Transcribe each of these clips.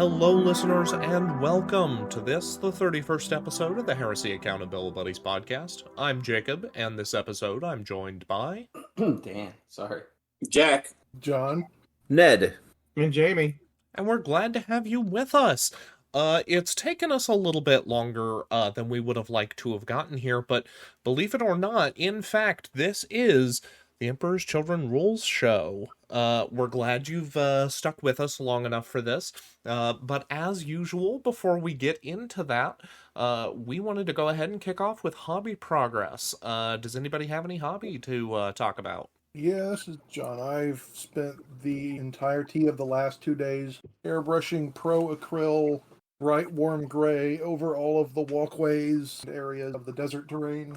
Hello, listeners, and welcome to this, the 31st episode of the Heresy Accountability Buddies podcast. I'm Jacob, and this episode I'm joined by... Dan, sorry. Jack. John. Ned. And Jamie. And we're glad to have you with us. It's taken us a little bit longer than we would have liked to have gotten here, but believe it or not, in fact, this is the Emperor's Children Rules show. We're glad you've stuck with us long enough for this. But as usual, before we get into that, we wanted to go ahead and kick off with hobby progress. Does anybody have any hobby to talk about? Yeah, this is John. I've spent the entirety of the last 2 days airbrushing pro acryl bright warm gray over all of the walkways and areas of the desert terrain.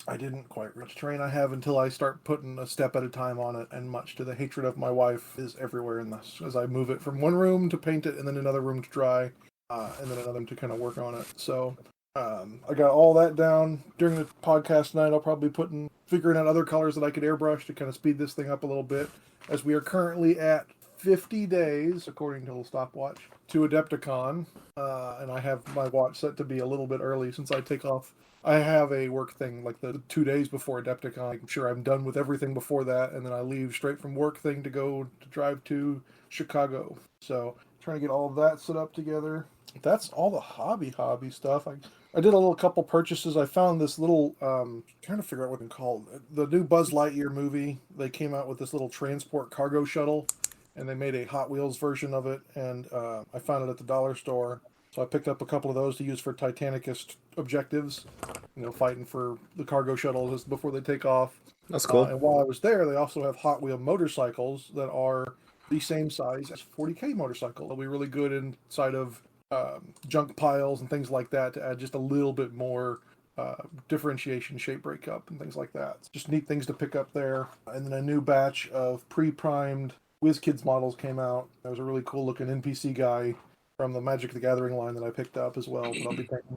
I didn't quite reach terrain I have until I start putting a step at a time on it, and much to the hatred of my wife is everywhere in this, as I move it from one room to paint it and then another room to dry, and then another room to kind of work on it. So I got all that down. During the podcast tonight, I'll probably be figuring out other colors that I could airbrush to kind of speed this thing up a little bit, as we are currently at 50 days, according to the stopwatch, to Adepticon, and I have my watch set to be a little bit early since I take off. I have a work thing like the 2 days before Adepticon. I'm sure I'm done with everything before that, and then I leave straight from work thing to go to drive to Chicago. So trying to get all of that set up together. That's all the hobby stuff. I did a little couple purchases. I found this little, trying to figure out what it's called. The new Buzz Lightyear movie, they came out with this little transport cargo shuttle, and they made a Hot Wheels version of it, and I found it at the dollar store. So I picked up a couple of those to use for Titanicist objectives, fighting for the cargo shuttles before they take off. That's cool. And while I was there, they also have Hot Wheel motorcycles that are the same size as 40K motorcycle. They'll be really good inside of junk piles and things like that to add just a little bit more differentiation, shape breakup, and things like that. It's just neat things to pick up there. And then a new batch of pre-primed WizKids models came out. There was a really cool looking NPC guy from the Magic the Gathering line that I picked up as well. But I'll be painting.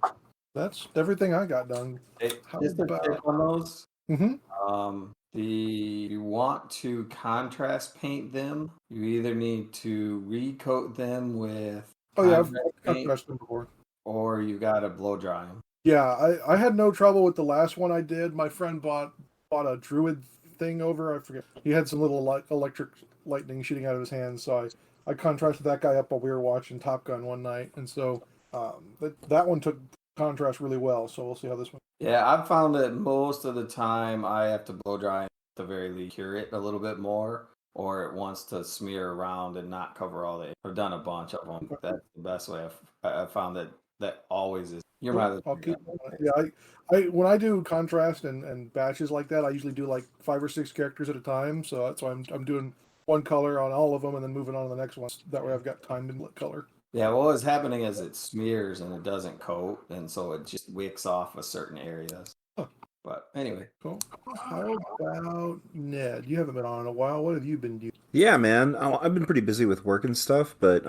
That's everything I got done. Just a tip on those. Mm-hmm. You want to contrast paint them, you either need to recoat them with I've paint, contrasted them before. or you got to blow dry them. Yeah, I had no trouble with the last one I did. My friend bought a druid thing over. I forget. He had some little electric lightning shooting out of his hands, so I contrasted that guy up while we were watching Top Gun one night, and so that one took contrast really well. So we'll see how this one. Yeah, I've found that most of the time I have to blow dry at the very least, cure it a little bit more, or it wants to smear around and not cover all the. I've done a bunch of them. That's the best way. I've found that always is. You're my. I'll keep. Yeah, I when I do contrast and batches like that, I usually do like 5 or 6 characters at a time. So that's why I'm doing one color on all of them and then moving on to the next one. That way I've got time to color. Yeah, what's happening is it smears and it doesn't coat, and so it just wicks off a certain areas. Huh. But anyway. Cool. How about Ned? You haven't been on in a while. What have you been doing? Yeah, man. I've been pretty busy with work and stuff, but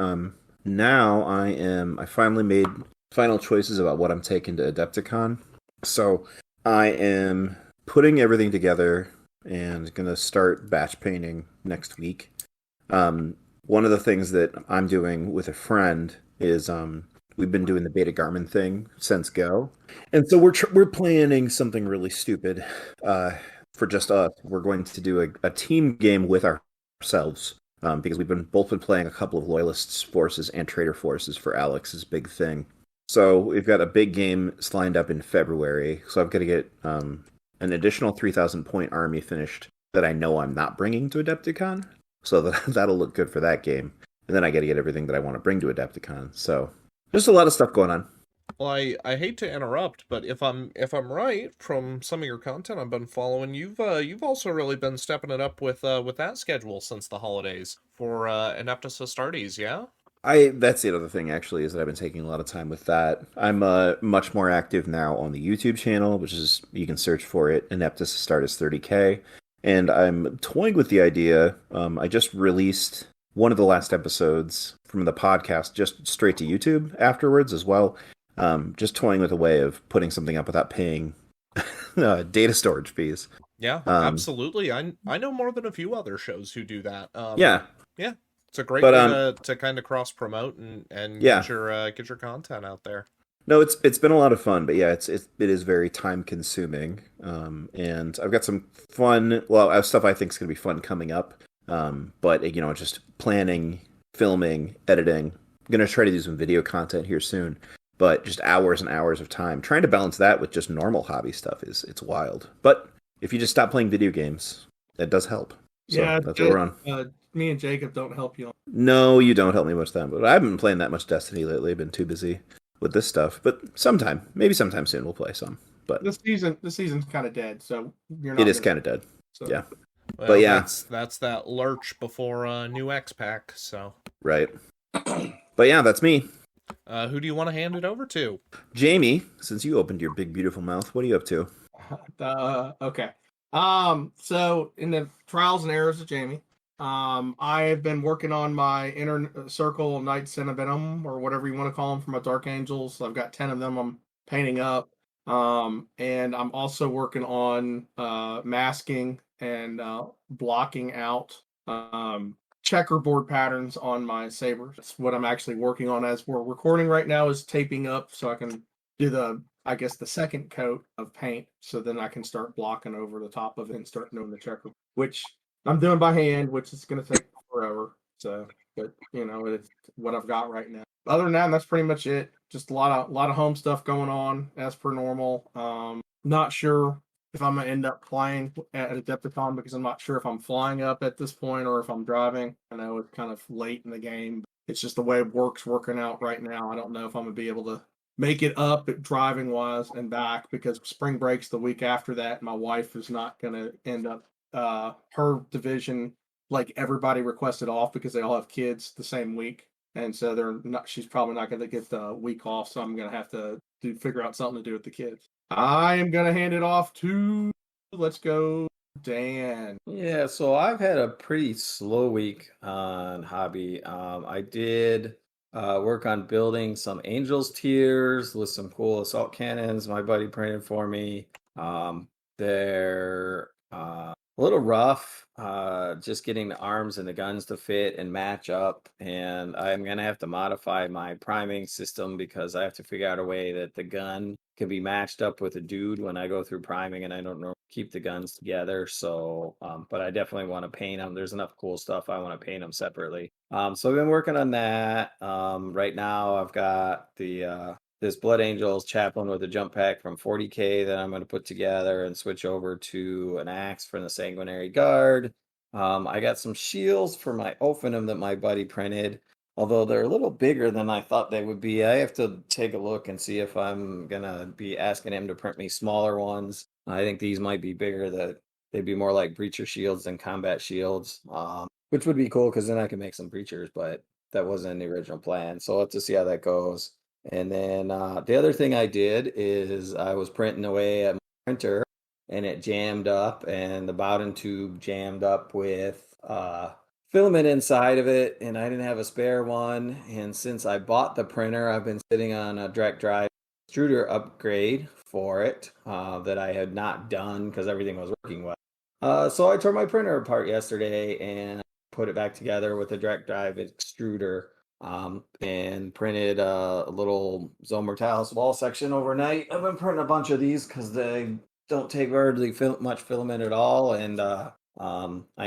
now I finally made final choices about what I'm taking to Adepticon. So I am putting everything together and gonna start batch painting next week. One of the things that I'm doing with a friend is we've been doing the Beta Garmin thing since Go, and so we're planning something really stupid for just us. We're going to do a team game with ourselves because we've both been playing a couple of Loyalists forces and Traitor forces for Alex's big thing. So we've got a big game lined up in February. So I've got to get an additional 3,000 point army finished that I know I'm not bringing to Adepticon. So that'll look good for that game. And then I got to get everything that I want to bring to Adepticon. So just a lot of stuff going on. Well, I hate to interrupt, but if I'm right from some of your content I've been following, you've also really been stepping it up with that schedule since the holidays for Ineptus Astartes, yeah? That's the other thing, actually, is that I've been taking a lot of time with that. I'm much more active now on the YouTube channel, which is, you can search for it, Ineptus Astartes 30K. And I'm toying with the idea. I just released one of the last episodes from the podcast just straight to YouTube afterwards as well. Just toying with a way of putting something up without paying data storage fees. Yeah, absolutely. I know more than a few other shows who do that. Yeah. Yeah. It's a great But way to kind of cross promote and yeah. get your content out there. No, it's been a lot of fun, but yeah, it is very time consuming. And I've got some fun, well, I have stuff I think is going to be fun coming up. But just planning, filming, editing. I'm gonna try to do some video content here soon, but just hours and hours of time trying to balance that with just normal hobby stuff it's wild. But if you just stop playing video games, that does help. So Yeah, that's what we're on. me and Jacob don't help you. No, you don't help me much then, but I haven't been playing that much Destiny lately. I've been too busy with this stuff. But maybe sometime soon we'll play some. But This season's kind of dead, so you're not. it is kind of dead. So. Yeah. Well, but yeah, that's that lurch before new X Pack. So right. But yeah, that's me. Who do you want to hand it over to? Jamie, since you opened your big beautiful mouth, what are you up to? Okay. So in the trials and errors of Jamie, I have been working on my inner circle Knights in a Venom, or whatever you want to call them, from my Dark Angels. I've got 10 of them I'm painting up. And I'm also working on masking and blocking out checkerboard patterns on my sabers. That's what I'm actually working on as we're recording right now, is taping up so I can do the second coat of paint, so then I can start blocking over the top of it and start doing the checker, which I'm doing by hand, which is going to take forever. So, but it's what I've got right now. Other than that, that's pretty much it. Just a lot of home stuff going on as per normal. Not sure if I'm gonna end up flying at Adepticon, because I'm not sure if I'm flying up at this point or if I'm driving. I know it's kind of late in the game. It's just the way work's working out right now. I don't know if I'm gonna be able to make it up driving wise and back, because spring break's the week after that. My wife is not gonna end up her division, like everybody requested off, because they all have kids the same week. And so she's probably not going to get the week off. So I'm going to have to figure out something to do with the kids. I am going to hand it off to, let's go, Dan. Yeah, so I've had a pretty slow week on hobby. I did work on building some Angels tiers with some cool assault cannons my buddy printed for me. They're a little rough, just getting the arms and the guns to fit and match up. And I'm going to have to modify my priming system, because I have to figure out a way that the gun can be matched up with a dude when I go through priming, and I don't know, keep the guns together. So, but I definitely want to paint them. There's enough cool stuff. I want to paint them separately. So I've been working on that. Right now I've got this Blood Angels chaplain with a jump pack from 40K that I'm going to put together and switch over to an axe from the Sanguinary Guard. I got some shields for my Ophinum that my buddy printed, although they're a little bigger than I thought they would be. I have to take a look and see if I'm going to be asking him to print me smaller ones. I think these might be bigger, that they'd be more like breacher shields than combat shields, which would be cool, because then I can make some breachers, but that wasn't the original plan. So I'll have to see how that goes. And then the other thing I did is I was printing away at my printer, and it jammed up, and the Bowden tube jammed up with filament inside of it, and I didn't have a spare one. And since I bought the printer, I've been sitting on a direct drive extruder upgrade for it that I had not done because everything was working well. So I tore my printer apart yesterday and put it back together with a direct drive extruder. And printed a little Zone Mortalis wall section overnight. I've been printing a bunch of these because they don't take very much filament at all, and I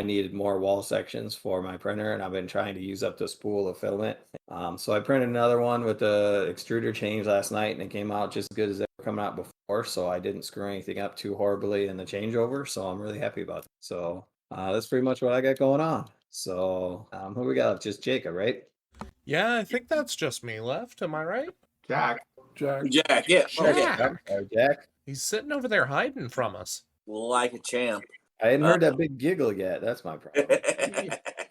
needed more wall sections for my printer, and I've been trying to use up the spool of filament. So I printed another one with the extruder change last night, and it came out just as good as they were coming out before, so I didn't screw anything up too horribly in the changeover, so I'm really happy about that. So that's pretty much what I got going on. So who we got? Just Jacob, right? Yeah, I think that's just me left. Am I right? Jack, yeah. Jack. He's sitting over there hiding from us. Like a champ. I hadn't heard that big giggle yet. That's my problem.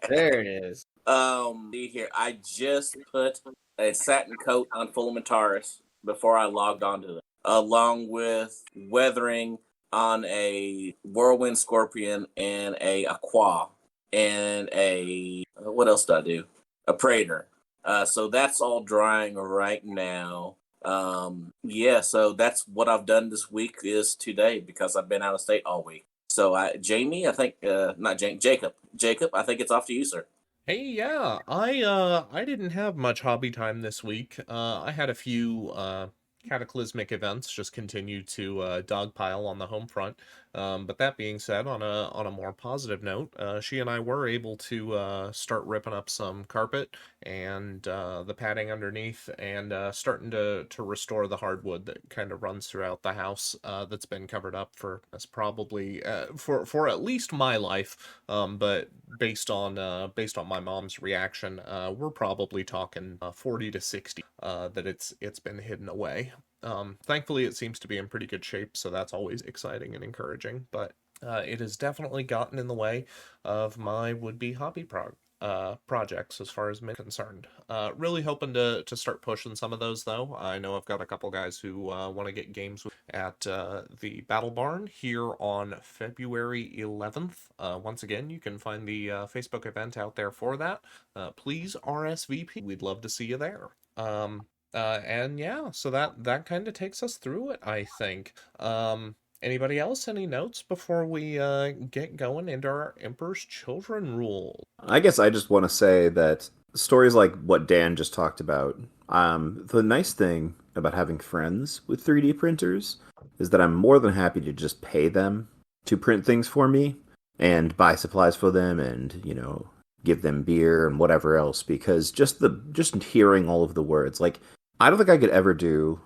There it is. See here. I just put a satin coat on Fullmentaris before I logged onto it, along with weathering on a Whirlwind Scorpion and a Aqua and a, what else did I do? A Praetor. So that's all drying right now. So that's what I've done this week is today, because I've been out of state all week. So Jacob, I think it's off to you, sir. Hey, yeah, I didn't have much hobby time this week. I had a few cataclysmic events just continue to dogpile on the home front. But that being said, on a more positive note, she and I were able to start ripping up some carpet and the padding underneath, and starting to restore the hardwood that kind of runs throughout the house, that's been covered up for that's probably for at least my life. But based on my mom's reaction, we're probably talking 40 to 60 that it's been hidden away. Thankfully, it seems to be in pretty good shape, so that's always exciting and encouraging. But it has definitely gotten in the way of my would-be projects as far as me concerned. Really hoping to start pushing some of those though. I know I've got a couple guys who want to get games at the Battle Barn here on February 11th. Once again, you can find the Facebook event out there for that. Please RSVP. We'd love to see you there. And yeah, so that kind of takes us through it, I think. Anybody else? Any notes before we get going into our Emperor's Children rule? I guess I just want to say that stories like what Dan just talked about, the nice thing about having friends with 3D printers is that I'm more than happy to just pay them to print things for me and buy supplies for them and, give them beer and whatever else because just hearing all of the words, like I don't think I could ever do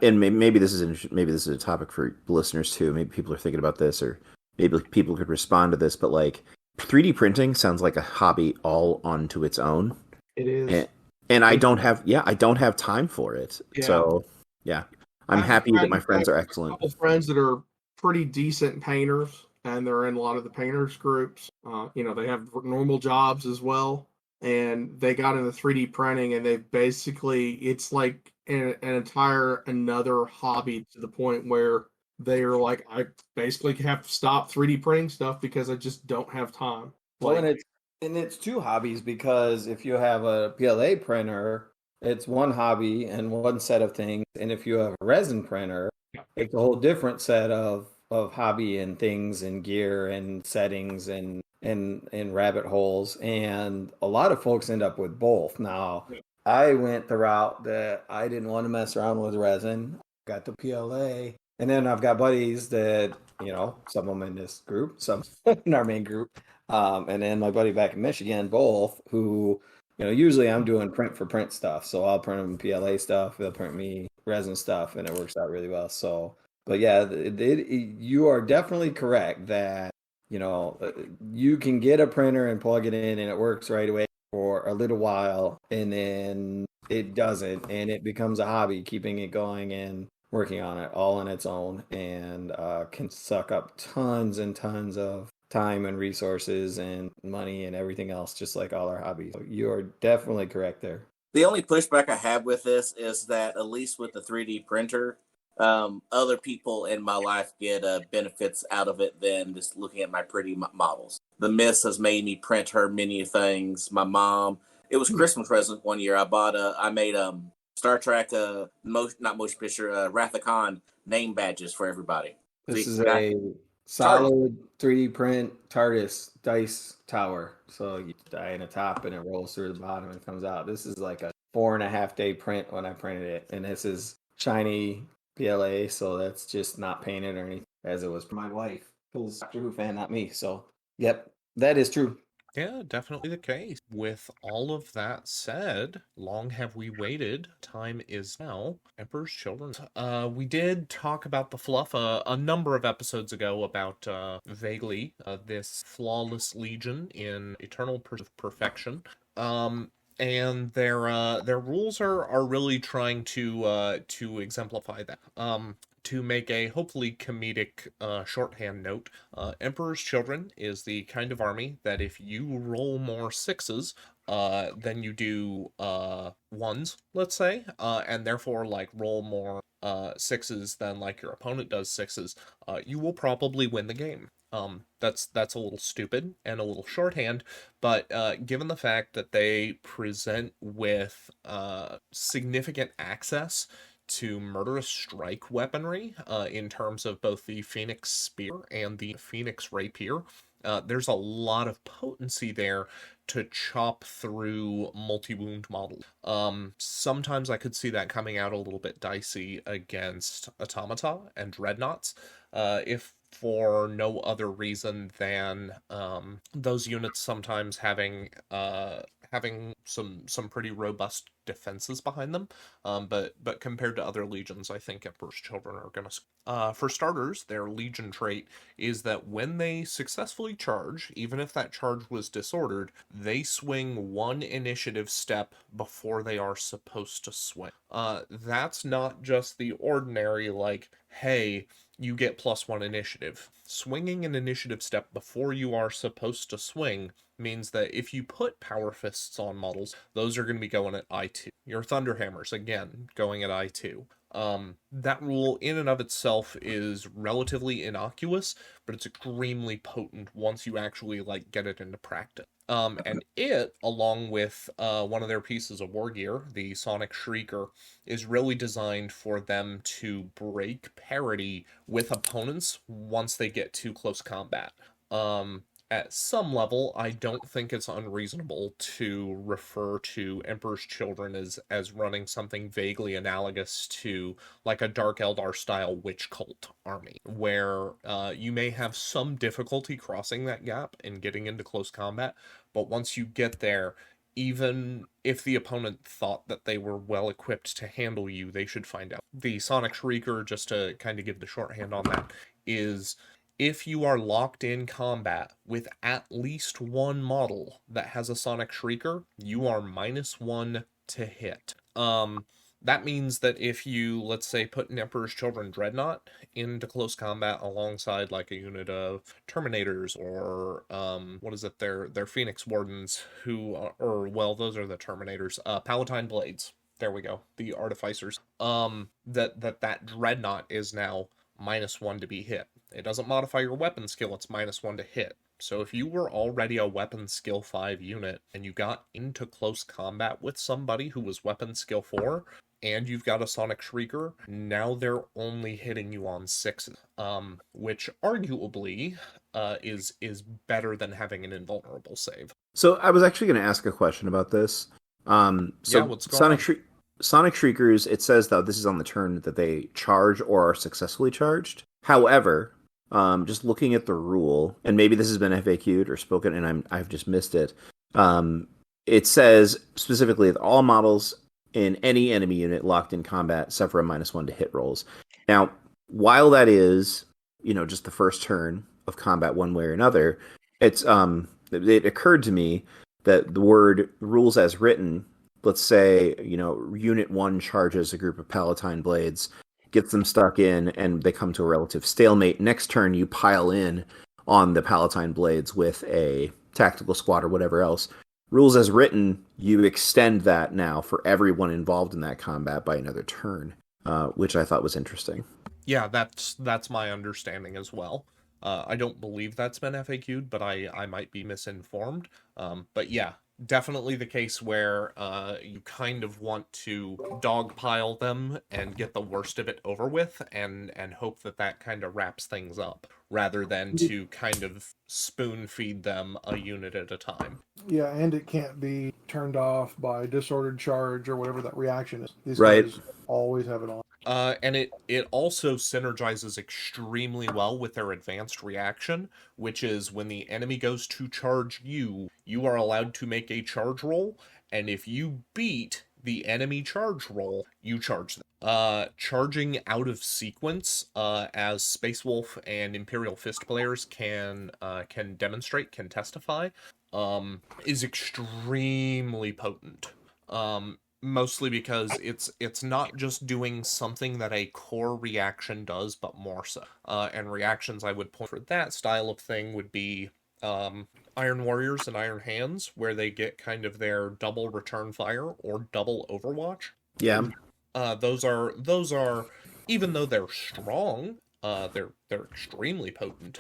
and maybe this is a topic for listeners too. Maybe people are thinking about this or maybe people could respond to this, but like 3D printing sounds like a hobby all onto its own. It is. And I don't have time for it. Yeah. So, yeah. I'm happy that my friends are excellent. A couple friends that are pretty decent painters, and they're in a lot of the painters groups. They have normal jobs as well, and they got into 3D printing, and it's like an entire another hobby to the point where they are like, I basically have to stop 3D printing stuff because I just don't have time. Well, and it's two hobbies because if you have a PLA printer, it's one hobby and one set of things, and if you have a resin printer, it's a whole different set of hobby and things and gear and settings and rabbit holes. And a lot of folks end up with both. Now, I went the route that I didn't want to mess around with resin. Got the PLA, and then I've got buddies that some of them in this group, some in our main group, and then my buddy back in Michigan, both who, usually I'm doing print for print stuff. So I'll print them PLA stuff, they'll print me resin stuff, and it works out really well. So, but yeah, you are definitely correct that, you can get a printer and plug it in and it works right away for a little while, and then it doesn't, and it becomes a hobby, keeping it going and working on it all on its own, and can suck up tons and tons of time and resources and money and everything else, just like all our hobbies. So you are definitely correct there. The only pushback I have with this is that, at least with the 3D printer, other people in my life get benefits out of it than just looking at my pretty models. The Miss has made me print her many things. My mom, it was Christmas present one year. I made Star Trek, not motion picture, Wrath of Khan name badges for everybody. This is a solid 3D print TARDIS dice tower. So you die in the top and it rolls through the bottom and comes out. This is like a 4.5 day print when I printed it. And this is shiny PLA, so that's just not painted or anything, as it was for my wife, who's a Doctor Who fan, not me. So, yep, that is true. Yeah, definitely the case. With all of that said, long have we waited. Time is now. Emperor's Children. We did talk about the fluff a number of episodes ago about vaguely this flawless legion in eternal perfection. And their rules are really trying to exemplify that. To make a hopefully comedic shorthand note, Emperor's Children is the kind of army that if you roll more sixes than you do ones, let's say, and therefore like roll more sixes than like your opponent does sixes, you will probably win the game. That's a little stupid and a little shorthand, but given the fact that they present with significant access to murderous strike weaponry in terms of both the Phoenix Spear and the Phoenix Rapier, there's a lot of potency there to chop through multi-wound models. Sometimes I could see that coming out a little bit dicey against Automata and Dreadnoughts, if for no other reason than those units sometimes having some pretty robust defenses behind them. But compared to other legions, I think Emperor's Children are gonna. For starters, their legion trait is that when they successfully charge, even if that charge was disordered, they swing one initiative step before they are supposed to swing. That's not just the ordinary, like, hey, you get +1 initiative. Swinging an initiative step before you are supposed to swing means that if you put Power Fists on models, those are going to be going at I2. Your Thunderhammers, again, going at I2. That rule in and of itself is relatively innocuous, but it's extremely potent once you actually like get it into practice. And it, along with one of their pieces of war gear, the Sonic Shrieker, is really designed for them to break parity with opponents once they get to close combat. At some level, I don't think it's unreasonable to refer to Emperor's Children as running something vaguely analogous to like a Dark Eldar style witch cult army, where you may have some difficulty crossing that gap and getting into close combat, but once you get there, even if the opponent thought that they were well equipped to handle you, they should find out. The Sonic Shrieker, just to kind of give the shorthand on that, is if you are locked in combat with at least one model that has a Sonic Shrieker, you are -1 to hit. That means that if you, let's say, put an Emperor's Children Dreadnought into close combat alongside like a unit of Terminators or what is it, their Phoenix Wardens, who are, or well, those are the Terminators, Palatine Blades. There we go, the Artificers. That Dreadnought is now -1 to be hit. It doesn't modify your weapon skill, it's -1 to hit. So if you were already a weapon skill 5 unit and you got into close combat with somebody who was weapon skill 4, and you've got a Sonic Shrieker, now they're only hitting you on 6, which arguably is better than having an invulnerable save. So I was actually going to ask a question about this. What's going on? Sonic Shriekers, it says that this is on the turn that they charge or are successfully charged. However, just looking at the rule, and maybe this has been FAQ'd or spoken, and I've just missed it. It says specifically that all models in any enemy unit locked in combat suffer a -1 to hit rolls. Now, while that is, just the first turn of combat one way or another, it occurred to me that the word rules as written, let's say, Unit 1 charges a group of Palatine Blades, gets them stuck in, and they come to a relative stalemate. Next turn, you pile in on the Palatine Blades with a tactical squad or whatever else. Rules as written, you extend that now for everyone involved in that combat by another turn, which I thought was interesting. Yeah, that's my understanding as well. I don't believe that's been FAQ'd, but I might be misinformed. But yeah, definitely the case where you kind of want to dogpile them and get the worst of it over with and hope that kind of wraps things up, rather than to kind of spoon feed them a unit at a time. Yeah, and it can't be turned off by disordered charge or whatever that reaction is. These Right. guys always have it on. And it also synergizes extremely well with their advanced reaction, which is when the enemy goes to charge you, you are allowed to make a charge roll, and if you beat the enemy charge roll, you charge them. Charging out of sequence, as Space Wolf and Imperial Fist players can demonstrate, can testify, is extremely potent. Mostly because it's not just doing something that a core reaction does, but more so. And reactions I would point for that style of thing would be Iron Warriors and Iron Hands, where they get kind of their double return fire or double Overwatch. Yeah. Those are even though they're strong, they're extremely potent.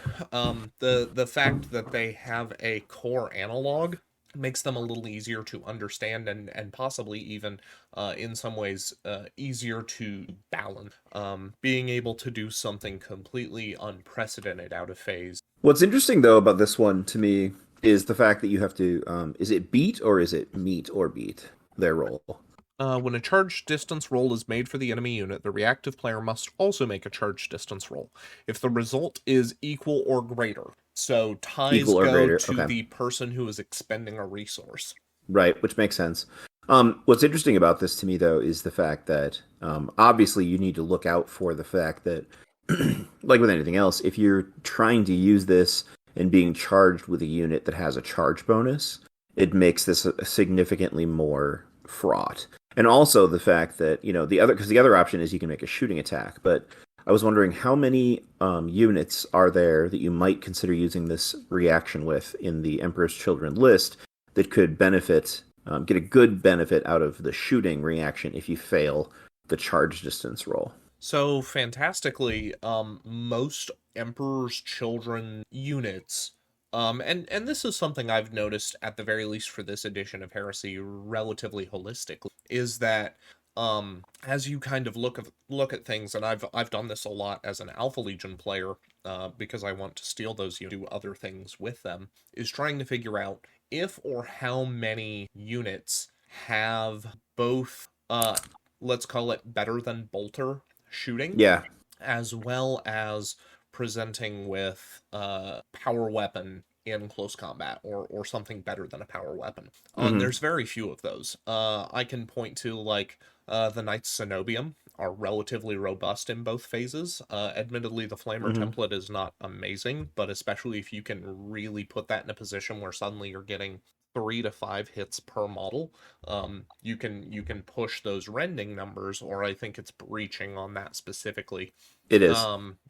The fact that they have a core analog makes them a little easier to understand and possibly even in some ways easier to balance. Being able to do something completely unprecedented out of phase. What's interesting though about this one to me is the fact that you have to is it beat or is it meet or beat their roll? When a charge distance roll is made for the enemy unit, the reactive player must also make a charge distance roll. If the result is equal or greater, so ties Equal or go greater. to Okay. the person who is expending a resource. Right, which makes sense. What's interesting about this to me, though, is the fact that obviously you need to look out for the fact that, like with anything else, if you're trying to use this and being charged with a unit that has a charge bonus, it makes this significantly more fraught. And also the fact that, because the other option is you can make a shooting attack, but I was wondering how many units are there that you might consider using this reaction with in the Emperor's Children list that could get a good benefit out of the shooting reaction if you fail the charge distance roll. So fantastically, most Emperor's Children units, and this is something I've noticed at the very least for this edition of Heresy, relatively holistically, is that as you kind of look at things, and I've done this a lot as an Alpha Legion player, because I want to steal those units, do other things with them, is trying to figure out if or how many units have both, let's call it better than bolter shooting, Yeah. as well as presenting with power weapon in close combat, or something better than a power weapon. There's very few of those. I can point to the Knights Cenobium are relatively robust in both phases. Admittedly, the Flamer template is not amazing, but especially if you can really put that in a position where suddenly you're getting 3 to 5 hits per model, you can push those rending numbers, or I think it's breaching on that specifically. It is.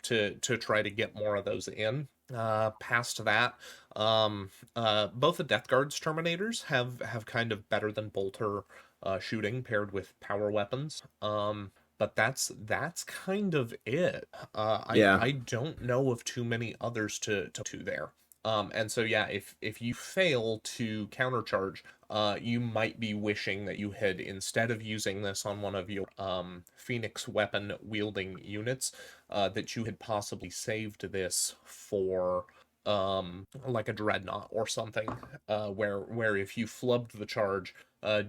To try to get more of those in. Past that, both the Death Guard's Terminators have kind of better than bolter shooting paired with power weapons. But that's kind of it. Yeah. I don't know of too many others to there. And so yeah, if you fail to countercharge, you might be wishing that you had, instead of using this on one of your Phoenix weapon wielding units, that you had possibly saved this for like a dreadnought or something, where if you flubbed the charge,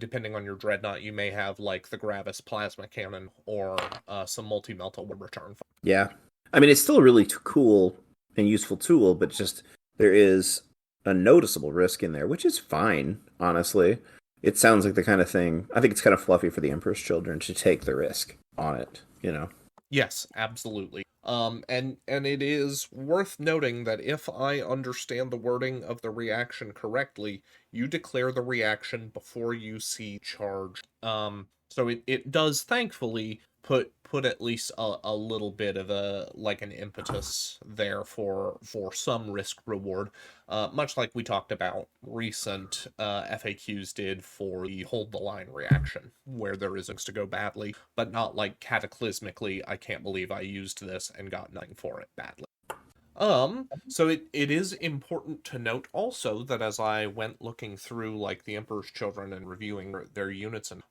depending on your dreadnought, you may have like the Gravis plasma cannon or some multi-melt return. Yeah. I mean, it's still a really cool and useful tool, but just there is a noticeable risk in there, which is fine, honestly. It sounds like the kind of thing, I think it's kind of fluffy for the Emperor's Children to take the risk on it, Yes, absolutely. And it is worth noting that if I understand the wording of the reaction correctly, you declare the reaction before you see charge. So it does thankfully put at least a little bit of an impetus there for some risk reward, much like we talked about recent FAQs did for the hold the line reaction, where there is things to go badly, but not like cataclysmically, I can't believe I used this and got nothing for it badly. So it is important to note also that as I went looking through like the Emperor's Children and reviewing their units, and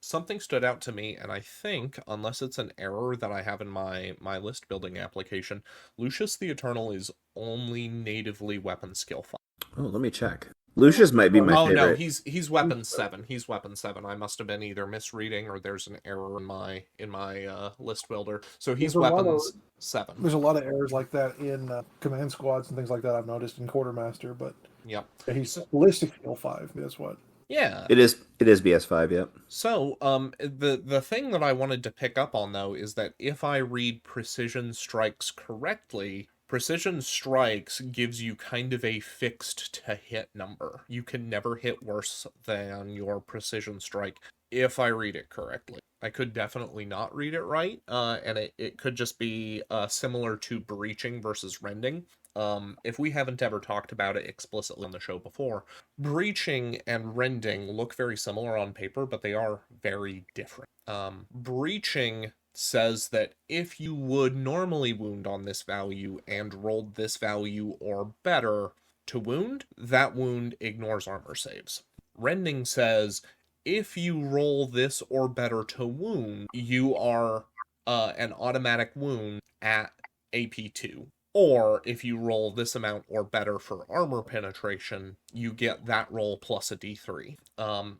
something stood out to me, and I think, unless it's an error that I have in my list building application, Lucius the Eternal is only natively weapon skill 5. Oh, let me check. Lucius might be my Oh favorite. no, he's weapon 7. He's weapon 7. I must have been either misreading or there's an error in my list builder. So he's weapons 7. There's a lot of errors like that in command squads and things like that I've noticed in Quartermaster, but Yep. he's ballistic skill 5. That's what. Yeah. It is BS5, yep. So, the thing that I wanted to pick up on, though, is that if I read Precision Strikes correctly, Precision Strikes gives you kind of a fixed to hit number. You can never hit worse than your Precision Strike, if I read it correctly. I could definitely not read it right, and it could just be similar to breaching versus rending. If we haven't ever talked about it explicitly on the show before, breaching and rending look very similar on paper, but they are very different. Breaching says that if you would normally wound on this value and rolled this value or better to wound, that wound ignores armor saves. Rending says if you roll this or better to wound, you are an automatic wound at AP2. Or if you roll this amount or better for armor penetration, you get that roll plus a d3.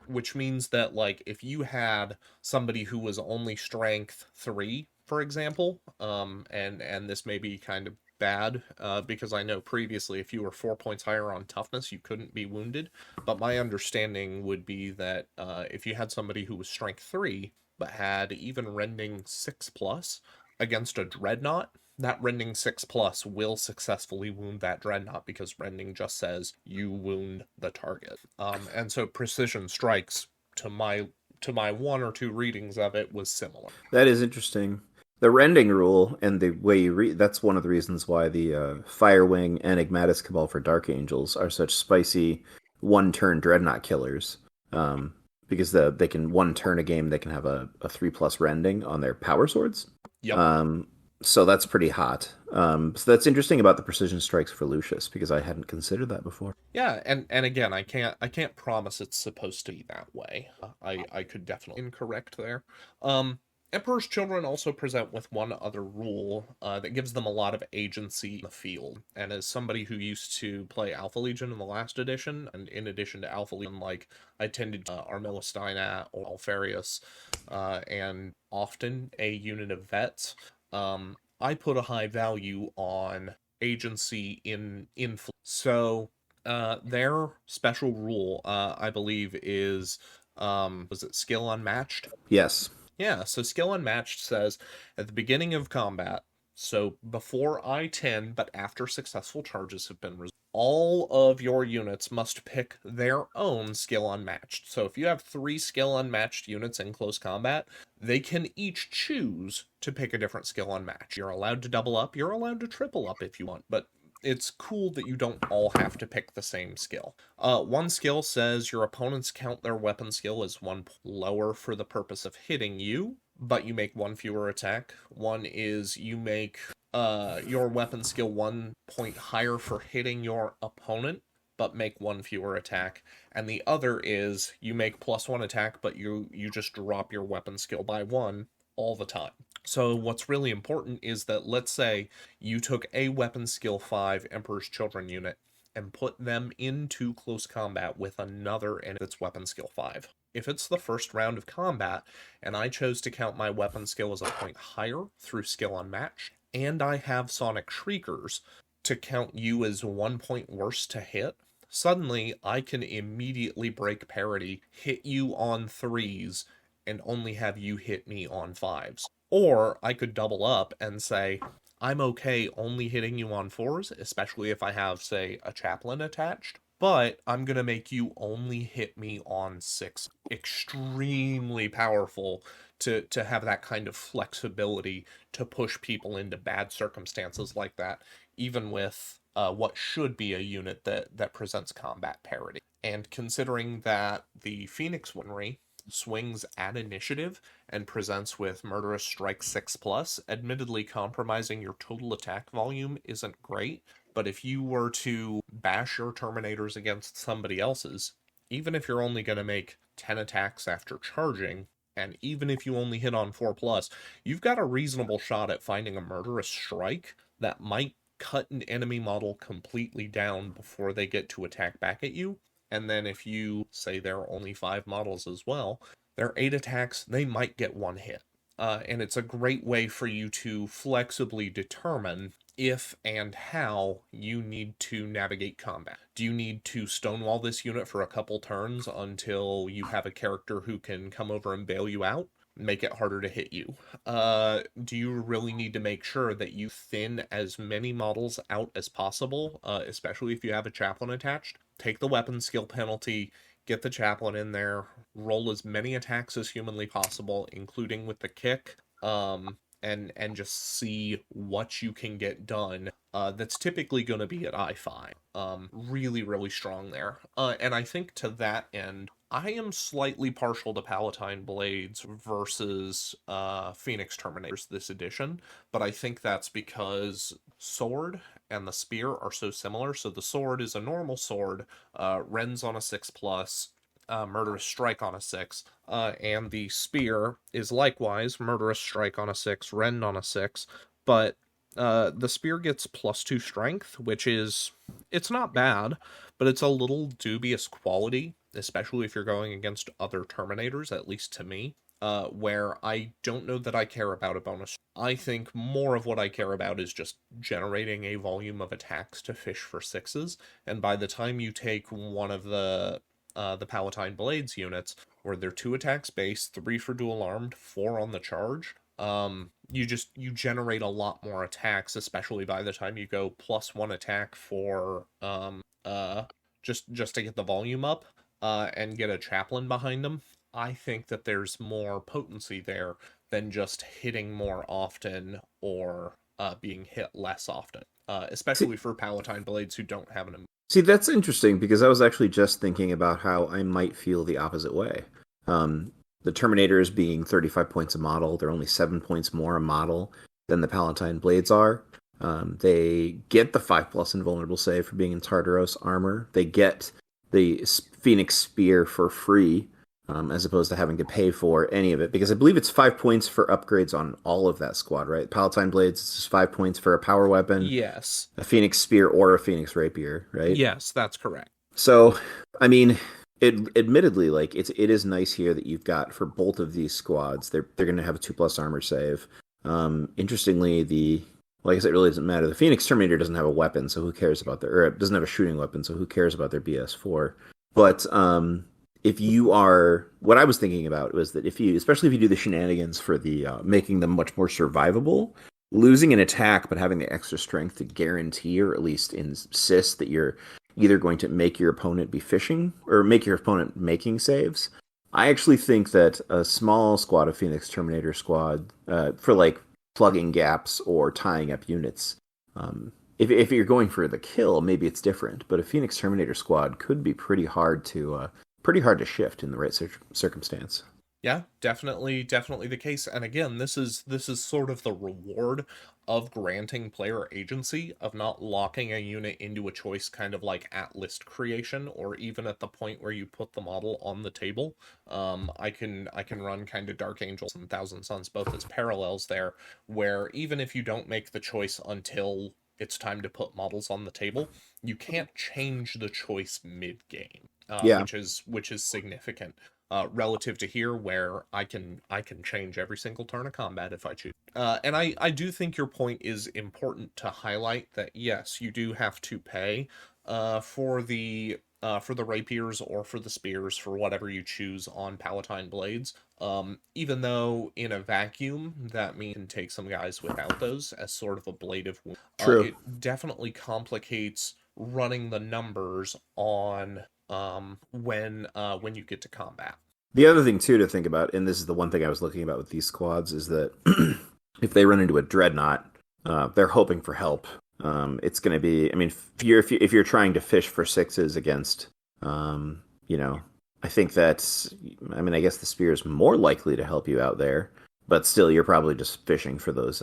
Which means that, like, if you had somebody who was only strength 3, for example, and this may be kind of bad, because I know previously if you were 4 points higher on toughness, you couldn't be wounded. But my understanding would be that if you had somebody who was strength 3, but had even rending 6 plus against a dreadnought, that rending 6 plus will successfully wound that dreadnought, because rending just says you wound the target. And so precision strikes, to my 1 or 2 readings of it, was similar. That is interesting. The rending rule and the way you read, that's one of the reasons why the Firewing Enigmatis Cabal for Dark Angels are such spicy one-turn dreadnought killers. Because they can one turn a game, they can have a 3+ rending on their power swords. Yep. So that's pretty hot. So that's interesting about the precision strikes for Lucius, because I hadn't considered that before. Yeah, and again, I can't promise it's supposed to be that way. I could definitely incorrect there. Emperor's Children also present with one other rule that gives them a lot of agency in the field. And as somebody who used to play Alpha Legion in the last edition, and in addition to Alpha Legion, like, I tended to Armilla Steinat or Alfarius, and often a unit of vets, I put a high value on agency in so their special rule, I believe, is was it skill unmatched? Yes. Yeah, so skill unmatched says at the beginning of combat, so before I-10 but after successful charges have been resolved, all of your units must pick their own skill unmatched. So if you have 3 skill unmatched units in close combat, they can each choose to pick a different skill unmatched. You're allowed to double up, you're allowed to triple up if you want, but it's cool that you don't all have to pick the same skill. One skill says your opponents count their weapon skill as 1 lower for the purpose of hitting you, but you make 1 fewer attack. One is you make your weapon skill 1 point higher for hitting your opponent, but make 1 fewer attack. And the other is you make +1 attack, but you just drop your weapon skill by 1 all the time. So what's really important is that, let's say you took a weapon skill 5 Emperor's Children unit and put them into close combat with another and its weapon skill 5. If it's the first round of combat and I chose to count my weapon skill as a point higher through skill unmatched, and I have Sonic Shriekers to count you as 1 point worse to hit, suddenly I can immediately break parity, hit you on 3s, and only have you hit me on 5s. Or I could double up and say, I'm okay only hitting you on 4s, especially if I have, say, a chaplain attached, but I'm going to make you only hit me on 6. Extremely powerful to have that kind of flexibility to push people into bad circumstances like that, even with what should be a unit that presents combat parity. And considering that the Phoenix Winry swings at initiative and presents with Murderous Strike 6+, admittedly compromising your total attack volume isn't great, but if you were to bash your Terminators against somebody else's, even if you're only going to make 10 attacks after charging, and even if you only hit on 4+, you've got a reasonable shot at finding a Murderous Strike that might cut an enemy model completely down before they get to attack back at you. And then if you say there are only 5 models as well, there are 8 attacks, they might get 1 hit. And it's a great way for you to flexibly determine if and how you need to navigate combat. Do you need to stonewall this unit for a couple turns until you have a character who can come over and bail you out? Make it harder to hit you. Do you really need to make sure that you thin as many models out as possible, especially if you have a chaplain attached? Take the weapon skill penalty, get the chaplain in there, roll as many attacks as humanly possible, including with the kick, and just see what you can get done. That's typically going to be at I-5. Really, really strong there. And I think to that end, I am slightly partial to Palatine Blades versus Phoenix Terminators this edition, but I think that's because Sword and the Spear are so similar. So the Sword is a normal sword, Rends on a 6+, Murderous Strike on a 6, and the Spear is likewise Murderous Strike on a 6, Rend on a 6, but The spear gets +2 strength, which is, it's not bad, but it's a little dubious quality, especially if you're going against other Terminators, at least to me, where I don't know that I care about a bonus. I think more of what I care about is just generating a volume of attacks to fish for 6s, and by the time you take one of the Palatine Blades units, where they're 2 attacks base, 3 for dual armed, 4 on the charge, you generate a lot more attacks, especially by the time you go +1 attack for just to get the volume up, and get a chaplain behind them. I think that there's more potency there than just hitting more often or being hit less often, especially for Palatine Blades who don't have an. See, that's interesting because I was actually just thinking about how I might feel the opposite way. The Terminators being 35 points a model, they're only 7 points more a model than the Palatine Blades are. They get the 5+ invulnerable save for being in Tartaros armor. They get the Phoenix Spear for free, as opposed to having to pay for any of it, because I believe it's 5 points for upgrades on all of that squad, right? Palatine Blades is just 5 points for a power weapon. Yes. A Phoenix Spear or a Phoenix Rapier, right? Yes, that's correct. So, I mean, admittedly, like it is nice here that you've got for both of these squads. They're going to have a 2+ armor save. Interestingly, well, I guess it really doesn't matter. The Phoenix Terminator doesn't have a weapon, so who cares about or it doesn't have a shooting weapon, so who cares about their BS4? But if you are, what I was thinking about was that especially if you do the shenanigans for the making them much more survivable, losing an attack but having the extra strength to guarantee or at least insist that you're either going to make your opponent be fishing or make your opponent making saves. I actually think that a small squad of Phoenix Terminator squad for like plugging gaps or tying up units. If you're going for the kill, maybe it's different. But a Phoenix Terminator squad could be pretty hard to shift in the right circumstance. Yeah, definitely the case. And again, this is sort of the reward of granting player agency, of not locking a unit into a choice kind of like at list creation, or even at the point where you put the model on the table. I can run kind of Dark Angels and Thousand Suns both as parallels there, where even if you don't make the choice until it's time to put models on the table, you can't change the choice mid-game, which is significant. Relative to here, where I can change every single turn of combat if I choose. And I do think your point is important to highlight, that yes, you do have to pay for the rapiers or for the spears, for whatever you choose on Palatine Blades. Even though in a vacuum that means you can take some guys without those as sort of a blade of wound. True. It definitely complicates running the numbers on when you get to combat. The other thing too to think about, and this is the one thing I was looking about with these squads, is that if they run into a dreadnought, they're hoping for help. It's going to be, I mean, if you're trying to fish for 6s against, I think that's, I mean, I guess the spear is more likely to help you out there, but still, you're probably just fishing for those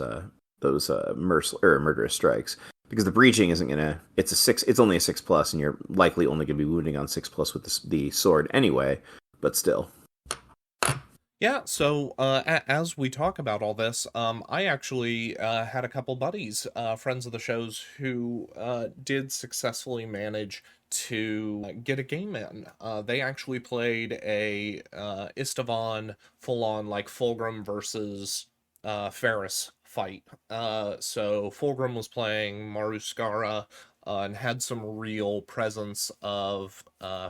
murderous strikes. Because the breaching isn't gonna. It's only a 6+, and you're likely only gonna be wounding on 6+ with the sword anyway. But still. Yeah. So as we talk about all this, I actually had a couple buddies, friends of the shows, who did successfully manage to get a game in. They actually played a Istvan full-on like Fulgrim versus Ferris fight. So Fulgrim was playing Maruskara and had some real presence of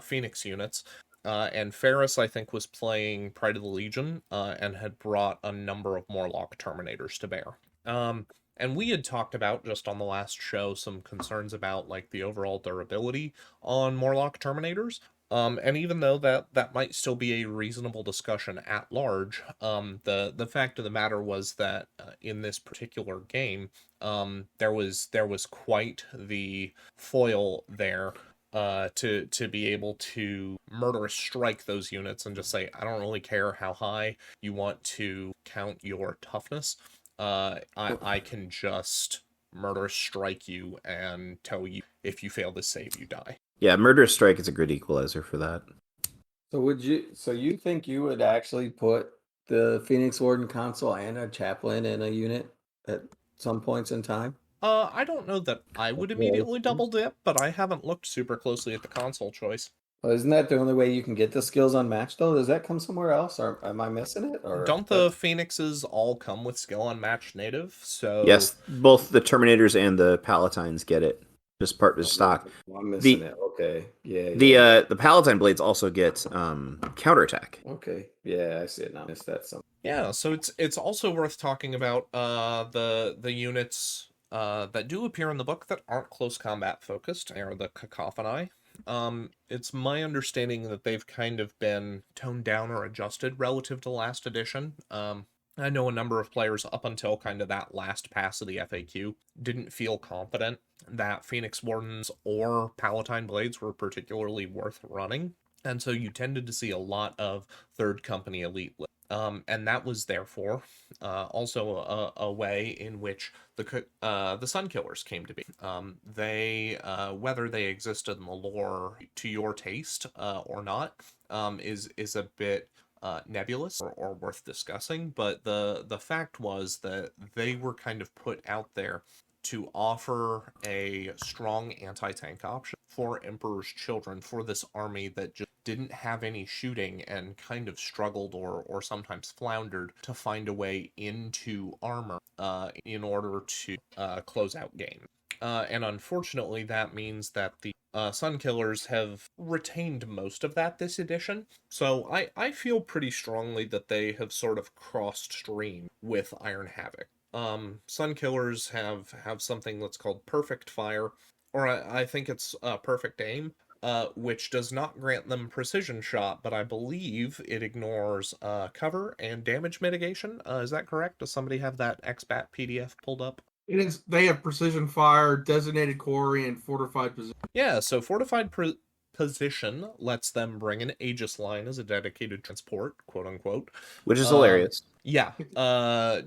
Phoenix units. And Ferris, I think, was playing Pride of the Legion and had brought a number of Morlock Terminators to bear. And we had talked about, just on the last show, some concerns about like the overall durability on Morlock Terminators. And even though that might still be a reasonable discussion at large, the fact of the matter was that in this particular game, there was quite the foil there to be able to murderous strike those units and just say, I don't really care how high you want to count your toughness. I can just murderous strike you and tell you if you fail this save, you die. Yeah, Murderous Strike is a good equalizer for that. So you think you would actually put the Phoenix Warden console and a chaplain in a unit at some points in time? I don't know that I would immediately double dip, but I haven't looked super closely at the console choice. Well, isn't that the only way you can get the skills unmatched though? Does that come somewhere else, or am I missing it? Or Don't the Phoenixes all come with skill unmatched native? So Yes, both the Terminators and the Palatines get it. Just part of stock. I'm missing it. Okay, The Palatine blades also get counterattack. Okay, yeah, I see it now. I missed that some. yeah, so it's also worth talking about the units that do appear in the book that aren't close combat focused, are the Cacophony. It's my understanding that they've kind of been toned down or adjusted relative to last edition. I know a number of players up until kind of that last pass of the FAQ didn't feel confident that Phoenix Wardens or Palatine Blades were particularly worth running. And so you tended to see a lot of third company elite lists. And that was therefore also a way in which the Sun Killers came to be. They whether they existed in the lore to your taste or not is a bit nebulous or worth discussing. But the fact was that they were kind of put out there to offer a strong anti-tank option for Emperor's Children, for this army that just didn't have any shooting and kind of struggled or sometimes floundered to find a way into armor in order to close out games. And unfortunately, that means that the Sun Killers have retained most of that this edition. So I feel pretty strongly that they have sort of crossed stream with Iron Havoc. Sun Killers have something that's called Perfect Fire, or I think it's Perfect Aim, which does not grant them precision shot, but I believe it ignores cover and damage mitigation. Is that correct? Does somebody have that XBAT PDF pulled up? It is. They have precision fire, designated quarry, and fortified position. Yeah, so fortified position lets them bring an Aegis line as a dedicated transport, quote unquote. Which is hilarious. Yeah.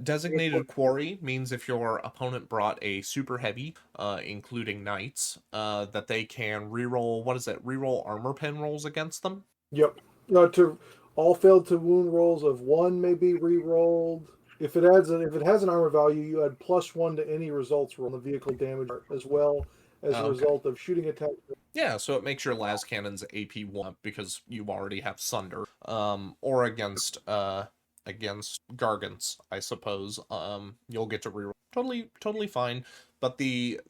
Designated quarry means if your opponent brought a super heavy, including knights, that they can reroll, reroll armor pen rolls against them? Yep. To all failed to wound rolls of 1 may be re-rolled. If it has an armor value, you add +1 to any results roll on the vehicle damage, as well as a result of shooting attack. Yeah, so it makes your las cannons AP 1 because you already have Sunder. Or against Gargants, I suppose. You'll get to reroll. Totally fine. But the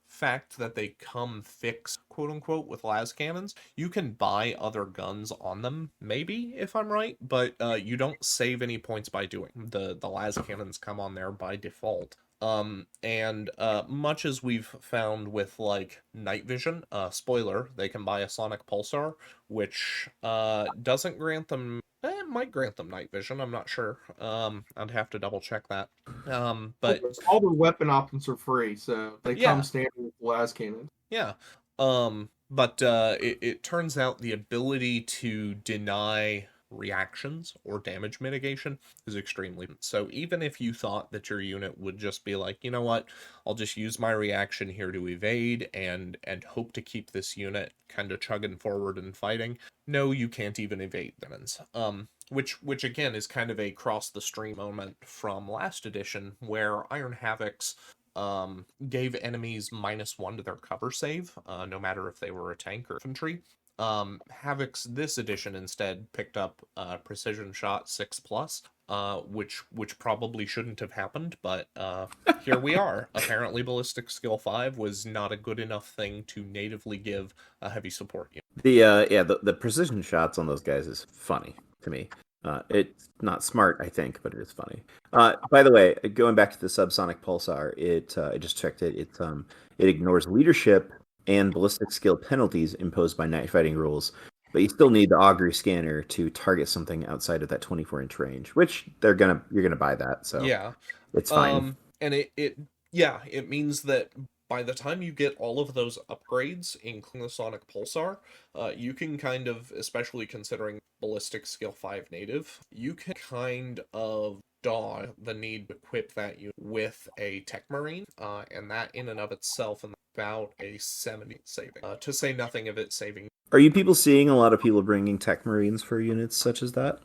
fact that they come fixed, quote unquote, with las cannons, you can buy other guns on them, maybe, if I'm right, but you don't save any points by doing. The las cannons come on there by default. And much as we've found with like night vision, spoiler, they can buy a sonic pulsar, which doesn't grant them. It might grant them night vision. I'm not sure. I'd have to double check that. But all the weapon options are free, so they come standard with las cannons. Yeah. But it turns out the ability to deny reactions or damage mitigation is extremely so even if you thought that your unit would just be like, you know what, I'll just use my reaction here to evade and hope to keep this unit kind of chugging forward and fighting, no, you can't even evade demons. Which again is kind of a cross the stream moment from last edition where Iron Havocs gave enemies -1 to their cover save, no matter if they were a tank or infantry. Havoc's this edition instead picked up precision shot 6+, which probably shouldn't have happened, but here we are. Apparently ballistic skill 5 was not a good enough thing to natively give a heavy support unit. The precision shots on those guys is funny to me. It's not smart, I think, but it is funny. By the way, going back to the subsonic pulsar, I just checked it. It ignores leadership and ballistic skill penalties imposed by night fighting rules, but you still need the augury scanner to target something outside of that 24-inch range, which you're gonna buy that, so yeah, it's fine. And it means that by the time you get all of those upgrades, including the sonic pulsar, you can kind of, especially considering ballistic skill 5 native, you can kind of daw the need to equip that unit with a tech marine, and that in and of itself is about a 70 saving, to say nothing of it saving. Are you people seeing a lot of people bringing tech marines for units such as that?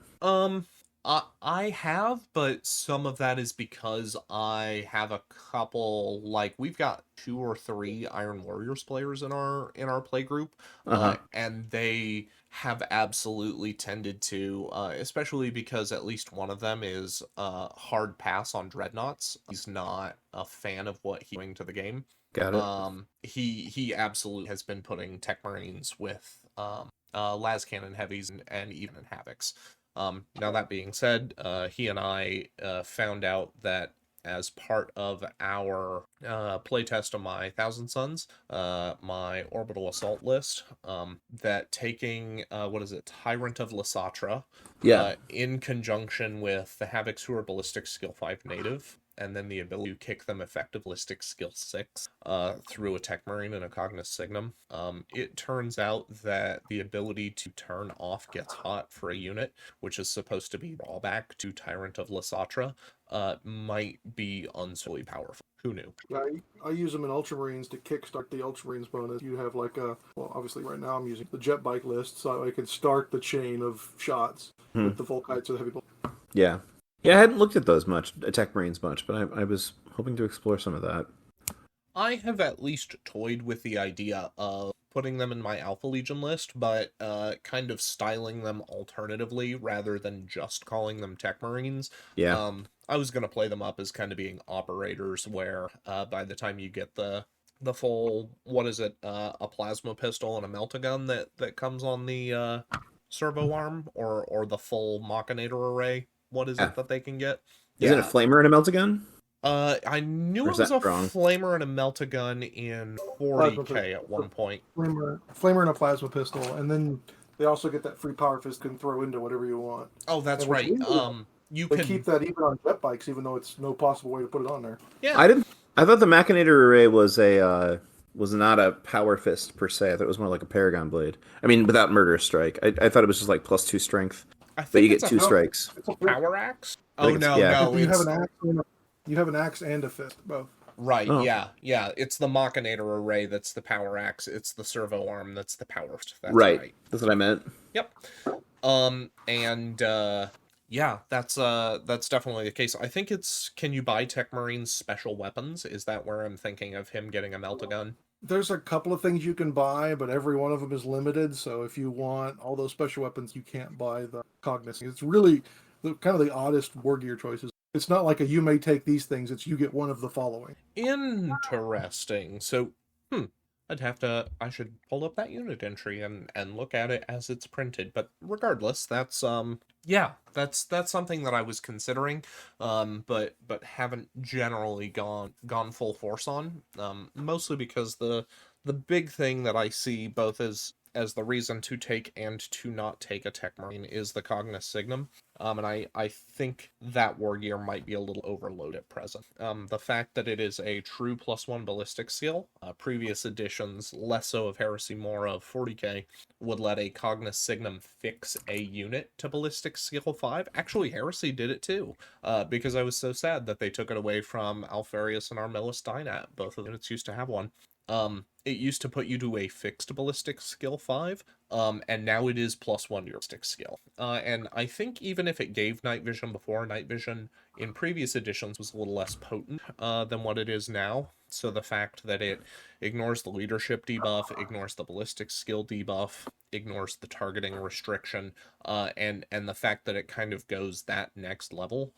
I have, but some of that is because I have a couple, like we've got 2 or 3 Iron Warriors players in our play group, Uh-huh. and they have absolutely tended to, especially because at least one of them is hard pass on dreadnoughts. He's not a fan of what he's doing to the game. Got it. He absolutely has been putting Tech Marines with las cannon heavies and even in havocs. Now that being said, he and I found out that as part of our playtest of my Thousand Suns, my orbital assault list, that taking what is it, Tyrant of Lysatra, Yeah. in conjunction with the Havocs who are ballistic skill 5 native, and then the ability to kick them effective ballistic skill 6 through a Tech Marine and a Cognis Signum. It turns out that the ability to turn off Gets Hot for a unit, which is supposed to be drawback to Tyrant of Lysatra, might be unsolely powerful. Who knew? I use them in Ultramarines to kickstart the Ultramarines bonus. You have like well, obviously right now I'm using the jet bike list, so I can start the chain of shots with the Volkites or the heavy bolts. Yeah. Yeah, I hadn't looked at those much, Attack Marines much, but I was hoping to explore some of that. I have at least toyed with the idea of putting them in my Alpha Legion list, but kind of styling them alternatively rather than just calling them Tech Marines. Yeah. I was going to play them up as kind of being operators, where by the time you get the full, what is it, a plasma pistol and a meltagun that comes on the servo arm, or the full Machinator array. What is Yeah. it that they can get? Is it a flamer and a meltagun? I knew Or it is was a that wrong? flamer and a meltagun in 40k at one point. Flamer and a plasma pistol, and then they also get that free power fist can throw into whatever you want. Oh, that's And what's right. weird, You They can keep that even on jet bikes, even though it's no possible way to put it on there. yeah. I thought the Machinator array was not a power fist per se. I thought it was more like a Paragon blade. I mean, without murderous strike. I thought it was just like +2 strength, I but think you it's get a 2 strikes. It's a power axe. I think Oh it's- no, yeah. no, you have it's an axe and a fist, both. right. Oh. Yeah. It's the Machinator array that's the power axe. It's the servo arm that's the power. That's Right. right. That's what I meant. Yep. And yeah, that's definitely the case. I think it's, can you buy Tech Marine's special weapons? Is that where I'm thinking of him getting a meltagun? There's a couple of things you can buy, but every one of them is limited. So if you want all those special weapons, you can't buy the Cognis. It's really kind of the oddest war gear choices. It's not like you may take these things. It's you get one of the following. Interesting. So, I should pull up that unit entry and look at it as it's printed. But regardless, that's that's something that I was considering, but haven't generally gone full force on. Mostly because the big thing that I see both as the reason to take and to not take a Tech Marine is the Cognis Signum. And I think that war gear might be a little overloaded at present. The fact that it is a true +1 ballistic skill, previous editions, less so of Heresy, more of 40k, would let a Cognis Signum fix a unit to ballistic skill 5. Actually, Heresy did it too, because I was so sad that they took it away from Alfarius and Armillus Dynat. Both of the units used to have one. It used to put you to a fixed ballistic skill 5, and now it is +1 your ballistic skill. And I think even if it gave night vision before, night vision in previous editions was a little less potent than what it is now. So the fact that it ignores the leadership debuff, ignores the ballistic skill debuff, ignores the targeting restriction, and the fact that it kind of goes that next level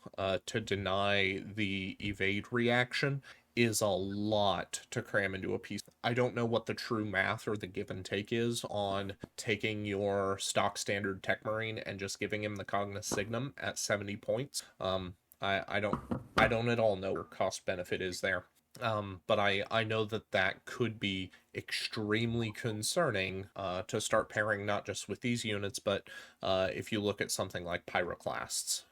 to deny the evade reaction is a lot to cram into a piece. I don't know what the true math or the give and take is on taking your stock standard Tech Marine and just giving him the Cognis Signum at 70 points. I don't at all know where cost benefit is there. But I know that could be extremely concerning to start pairing not just with these units, but if you look at something like Pyroclasts,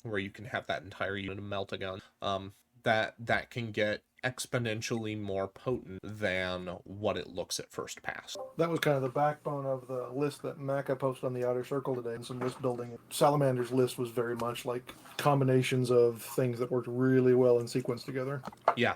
where you can have that entire unit of Meltagun, that can get exponentially more potent than what it looks at first pass. That was kind of the backbone of the list that Maka posted on the Outer Circle today, and some list building. Salamander's list was very much like combinations of things that worked really well in sequence together. Yeah,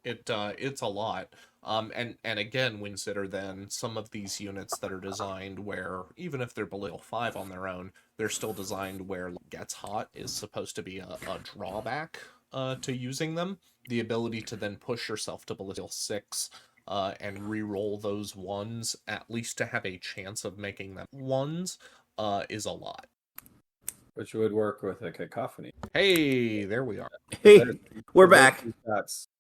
it's a lot. And again, consider then some of these units that are designed where, even if they're below 5 on their own, they're still designed where gets hot is supposed to be a drawback to using them. The ability to then push yourself to below 6 and re-roll those ones, at least to have a chance of making them ones, is a lot. Which would work with a cacophony. Hey, there we are. Hey, we're Those back.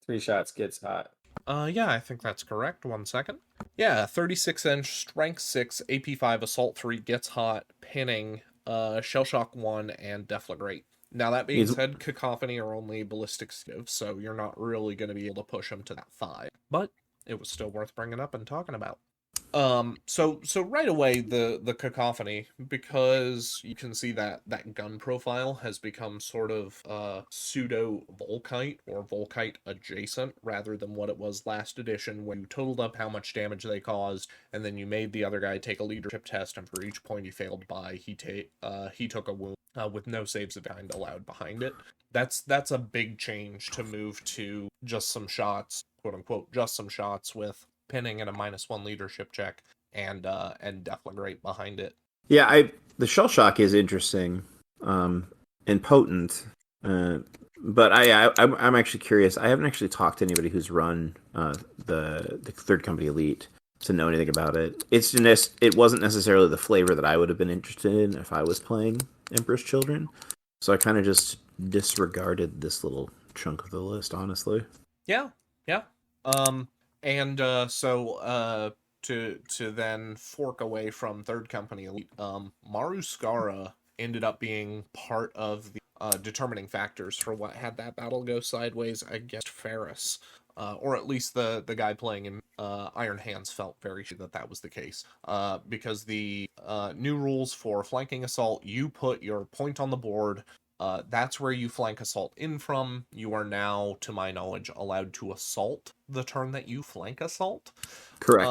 3 shots gets hot. Yeah, I think that's correct. 1 second. Yeah, 36-inch, strength 6, AP 5, assault 3, gets hot, pinning, shell shock 1, and deflagrate. Now, that being said, cacophony are only ballistic skills, so you're not really going to be able to push them to that 5. But it was still worth bringing up and talking about. So right away, the cacophony, because you can see that gun profile has become sort of pseudo Volkite or Volkite adjacent, rather than what it was last edition, when you totaled up how much damage they caused, and then you made the other guy take a leadership test, and for each point he failed by, he took a wound with no saves of kind allowed behind it. That's a big change to move to just some shots, quote unquote, just some shots with pinning and a -1 leadership check and deflagrate behind it. Yeah, the shell shock is interesting, and potent. But I'm actually curious. I haven't actually talked to anybody who's run the Third Company Elite to know anything about it. It wasn't necessarily the flavor that I would have been interested in if I was playing Emperor's Children. So I kind of just disregarded this little chunk of the list, honestly. Yeah. So to then fork away from Third Company Elite, Maruskara ended up being part of the determining factors for what had that battle go sideways against Ferris. Or at least the guy playing in Iron Hands felt very sure that was the case. Because the new rules for flanking assault, you put your point on the board. That's where you flank assault in from. You are now, to my knowledge, allowed to assault the turn that you flank assault. Correct.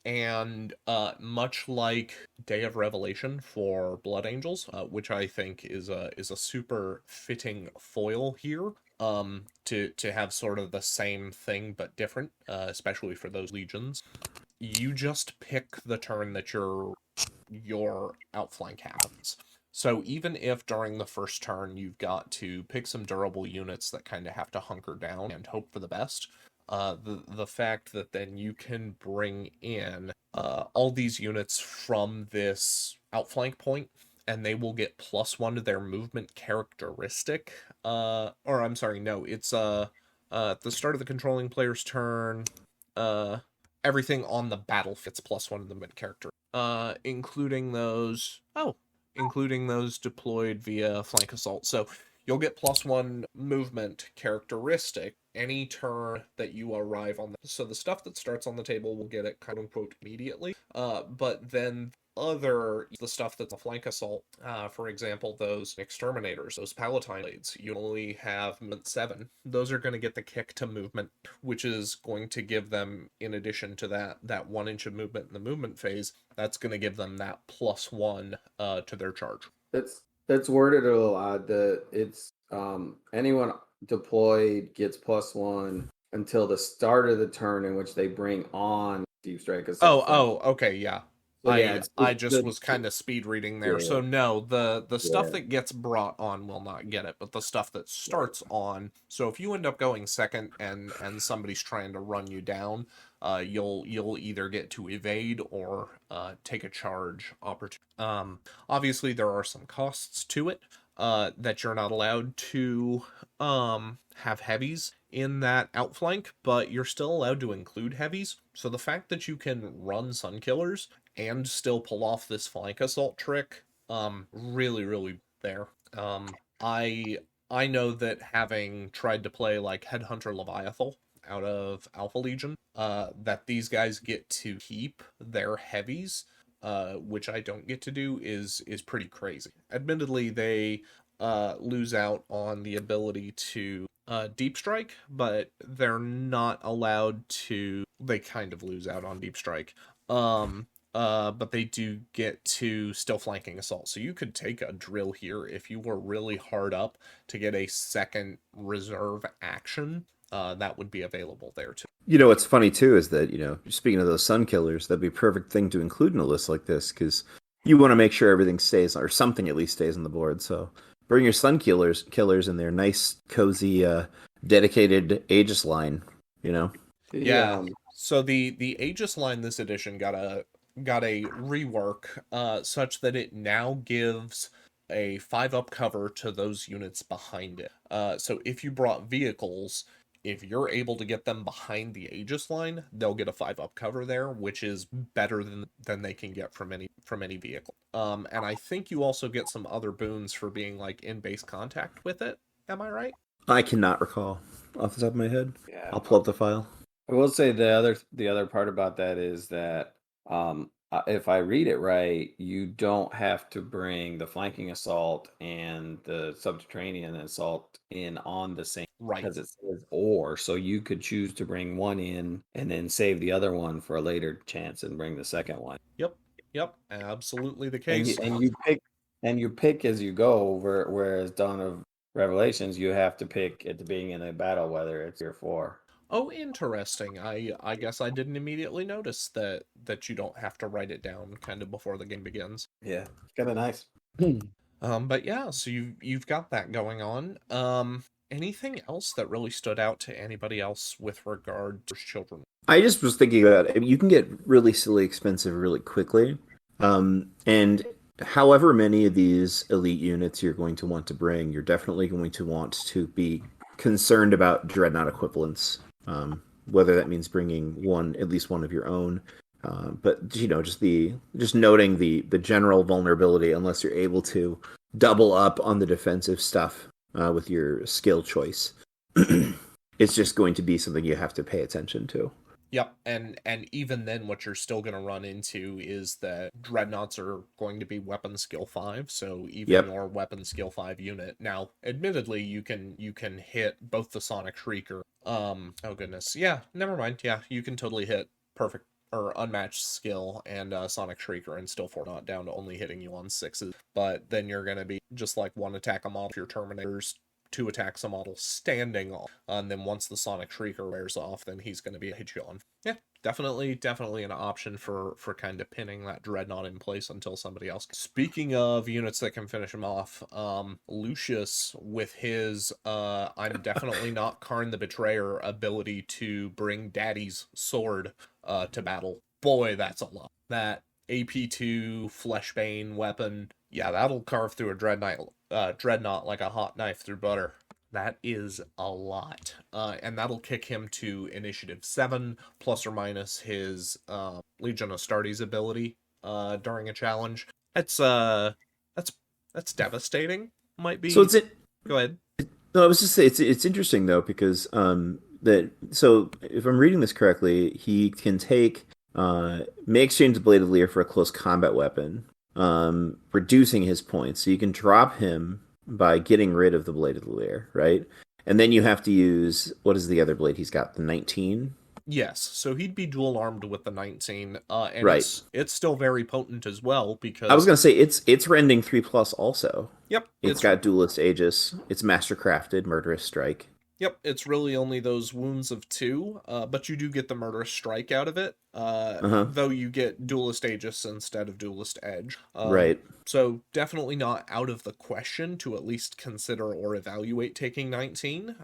And much like Day of Revelation for Blood Angels, which I think is a super fitting foil here, to have sort of the same thing but different, especially for those legions. You just pick the turn that your outflank happens. So even if during the first turn you've got to pick some durable units that kind of have to hunker down and hope for the best, the fact that then you can bring in all these units from this outflank point, and they will get +1 to their movement characteristic. Or I'm sorry, no, it's at the start of the controlling player's turn, everything on the battlefield gets +1 to the movement character, including those deployed via flank assault. So you'll get +1 movement characteristic any turn that you arrive on. So the stuff that starts on the table will get it, quote unquote, immediately. But then the stuff that's a flank assault, for example, those exterminators, those palatine blades, you only have movement 7. Those are going to get the kick to movement, which is going to give them, in addition to that 1 inch of movement in the movement phase, that's going to give them that +1 to their charge. That's worded a little odd. That it's anyone deployed gets +1 until the start of the turn in which they bring on deep strike assault. Okay, yeah. So I just was kind of speed reading there. Yeah. So no, the stuff that gets brought on will not get it, but the stuff that starts on. So if you end up going second and somebody's trying to run you down, you'll either get to evade or take a charge opportunity. Obviously there are some costs to it. That you're not allowed to have heavies in that outflank, but you're still allowed to include heavies. So the fact that you can run Sunkillers and still pull off this flank assault trick, really there. I know that having tried to play like Headhunter Leviathan out of Alpha Legion, that these guys get to keep their heavies, which I don't get to do, is pretty crazy. Admittedly, they lose out on the ability to deep strike, but they're not allowed to. They kind of lose out on deep strike. But they do get to still flanking assault. So you could take a drill here if you were really hard up to get a second reserve action that would be available there too. What's funny too is that, speaking of those sun killers, that'd be a perfect thing to include in a list like this because you want to make sure everything stays, or something at least stays on the board. So bring your sun killers in their nice, cozy, dedicated Aegis line, Yeah. So the Aegis line this edition got a rework such that it now gives a 5-up cover to those units behind it. So if you brought vehicles, if you're able to get them behind the Aegis line, they'll get a 5-up cover there, which is better than they can get from any vehicle. And I think you also get some other boons for being like in base contact with it. Am I right? I cannot recall off the top of my head. Yeah. I'll pull up the file. I will say the other part about that is that if I read it right, you don't have to bring the flanking assault and the subterranean assault in on the same, Right. because it says or, so you could choose to bring one in and then save the other one for a later chance and bring the second one. Yep, absolutely the And case. you pick as you go. Whereas Dawn of Revelations, you have to pick at the beginning of the battle whether it's your 4. Oh, interesting. I guess I didn't immediately notice that you don't have to write it down kind of before the game begins. Yeah, kind of nice. But yeah, so you've got that going on. Anything else that really stood out to anybody else with regard to children? I just was thinking about it. You can get really silly expensive really quickly. And however many of these elite units you're going to want to bring, you're definitely going to want to be concerned about dreadnought equivalents. Whether that means bringing at least one of your own. But just noting the general vulnerability, unless you're able to double up on the defensive stuff with your skill choice, it's just going to be something you have to pay attention to. Yep, and even then, what you're still going to run into is that dreadnoughts are going to be weapon skill 5. So even your weapon skill 5 unit. Now, admittedly, you can hit both the Sonic Shrieker. Oh goodness, yeah, never mind. Yeah, you can totally hit perfect or unmatched skill and Sonic Shrieker and still not down to only hitting you on 6s. But then you're going to be just like one attack a model, your Terminators, 2 attacks a model standing on, and then once the Sonic Shrieker wears off, then he's going to be a hit you on. Yeah, definitely an option for kind of pinning that dreadnought in place until somebody else. Speaking of units that can finish him off, Lucius with his I'm definitely not Karn the Betrayer ability to bring Daddy's sword to battle. Boy, that's a lot. That AP2 Fleshbane weapon, yeah, that'll carve through a dreadnought like a hot knife through butter. That is a lot. And that'll kick him to initiative 7, plus or minus his Legion Astartes ability during a challenge. That's devastating. Might be. So Go ahead. No, I was just saying it's interesting though because so if I'm reading this correctly, he can take may exchange the Blade of Lear for a close combat weapon, reducing his points. So you can drop him by getting rid of the Blade of the Lear, right? And then you have to use, what is the other blade he's got? The 19? Yes, so he'd be dual armed with the 19, and right. It's still very potent as well because I was gonna say it's rending 3+ also. Yep, it's got Duelist Aegis. It's Mastercrafted Murderous Strike. Yep, it's really only those wounds of 2, but you do get the Murderous Strike out of it, though you get Duelist Aegis instead of Duelist Edge. Right. So definitely not out of the question to at least consider or evaluate taking 19,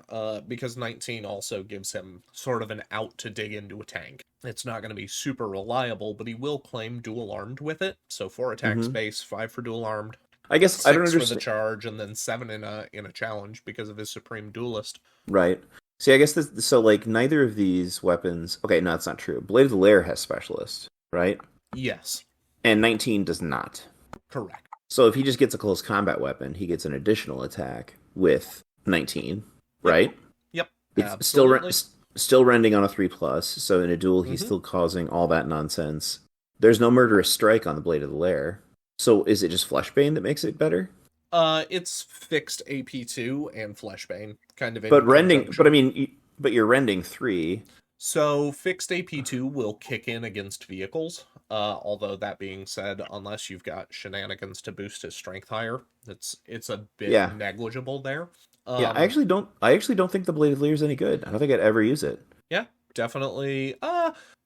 because 19 also gives him sort of an out to dig into a tank. It's not going to be super reliable, but he will claim dual armed with it, so 4 attack space, 5 for dual armed. I guess 6 I don't understand for the charge, and then 7 in a challenge because of his Supreme Duelist. Right. See, I guess so. Like neither of these weapons. Okay, no, that's not true. Blade of the Lair has Specialist, right? Yes. And 19 does not. Correct. So if he just gets a close combat weapon, he gets an additional attack with 19, right? Yep. It's absolutely. still rending on a 3+. So in a duel, he's still causing all that nonsense. There's no Murderous Strike on the Blade of the Lair. So is it just Fleshbane that makes it better? It's fixed AP2 and Fleshbane, kind of. But you're rending 3. So fixed AP2 will kick in against vehicles. Although that being said, unless you've got shenanigans to boost his strength higher, it's a bit negligible there. Yeah, I actually don't. I actually don't think the Bladed Leer is any good. I don't think I'd ever use it. Yeah, definitely.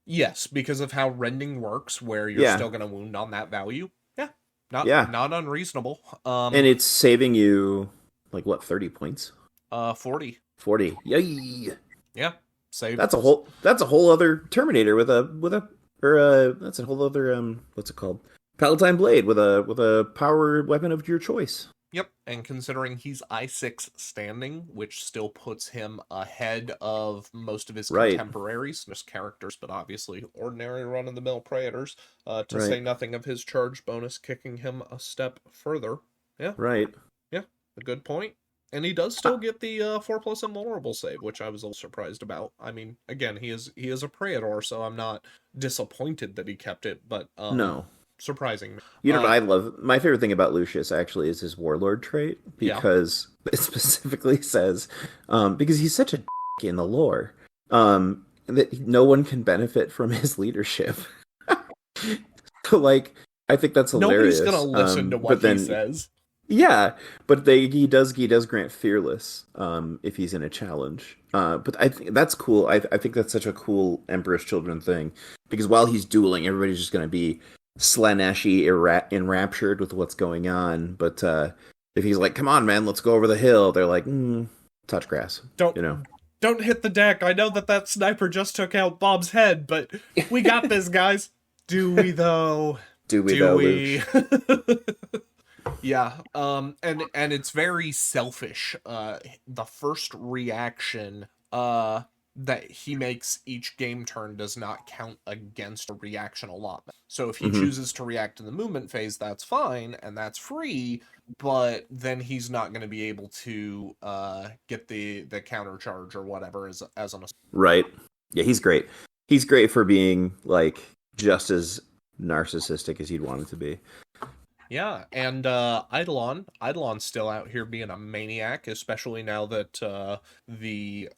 Yes, because of how rending works, where you're Yeah, still gonna wound on that value. Yeah, not yeah, not unreasonable. and it's saving you like what 30 points, 40. 40. Yay! Yeah, save. That's a whole other Terminator that's a whole other what's it called? Palatine Blade with a power weapon of your choice. Yep, and considering he's I6 standing, which still puts him ahead of most of his Right. contemporaries, just characters, but obviously ordinary run-of-the-mill Praetors, to Right. say nothing of his charge bonus kicking him a step further. Yeah, Right. yeah, a good point. And he does still get the 4+ invulnerable save, which I was a little surprised about. I mean, again, he is a Praetor, so I'm not disappointed that he kept it, but No. surprising me. You know what I love? My favorite thing about Lucius actually is his warlord trait because it specifically says because he's such a in the lore that no one can benefit from his leadership. So like I think that's hilarious. Nobody's gonna listen to what he says. Yeah, but he does grant fearless if he's in a challenge. But I think that's cool. I think that's such a cool Emperor's Children thing because while he's dueling, everybody's just going to be Slaneshi enraptured with what's going on. But if he's like, "Come on, man, let's go over the hill," they're like, "Touch grass." Don't hit the deck. I know that sniper just took out Bob's head, but we got this, guys. Do we though? Do we though, Luke? Yeah, and it's very selfish. The first reaction that he makes each game turn does not count against a reaction allotment. So if he chooses to react in the movement phase, that's fine and that's free, but then he's not going to be able to get the counter charge or whatever as an right. Yeah, he's great. He's great for being like just as narcissistic as you'd want him to be. Yeah, and Eidolon's still out here being a maniac, especially now that the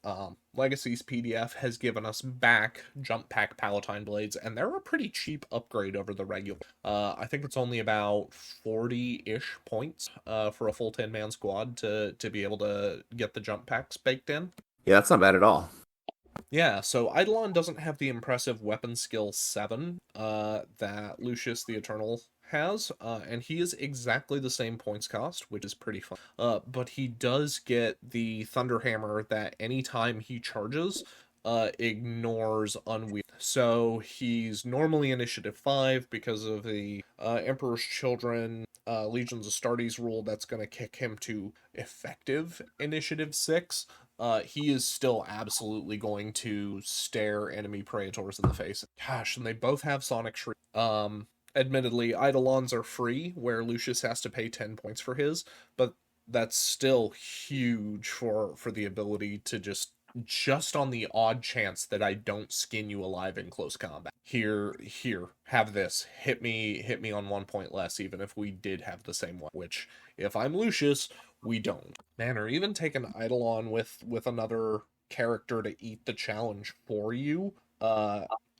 Legacies PDF has given us back Jump Pack Palatine Blades, and they're a pretty cheap upgrade over the regular. I think it's only about 40-ish points for a full 10-man squad to be able to get the Jump Packs baked in. Yeah, that's not bad at all. Yeah, so Eidolon doesn't have the impressive weapon skill 7 that Lucius the Eternal has, and he is exactly the same points cost, which is pretty fun. But he does get the Thunderhammer that anytime he charges, ignores unwield. So he's normally initiative 5 because of the Emperor's Children, Legions of Astartes rule that's going to kick him to effective initiative 6. He is still absolutely going to stare enemy Praetors in the face. Gosh, and they both have Sonic Shriek. Admittedly, Eidolons are free, where Lucius has to pay 10 points for his, but that's still huge for the ability to just on the odd chance that I don't skin you alive in close combat. Here, have this. Hit me on 1 point less, even if we did have the same one, which, if I'm Lucius, we don't. Man, or even take an Eidolon with another character to eat the challenge for you,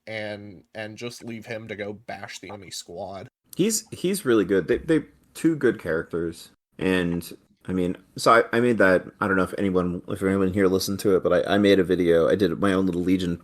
and just leave him to go bash the enemy squad. He's really good. They two good characters, and I mean, so I made that. I don't know if anyone here listened to it, but I made a video. I did my own little Legion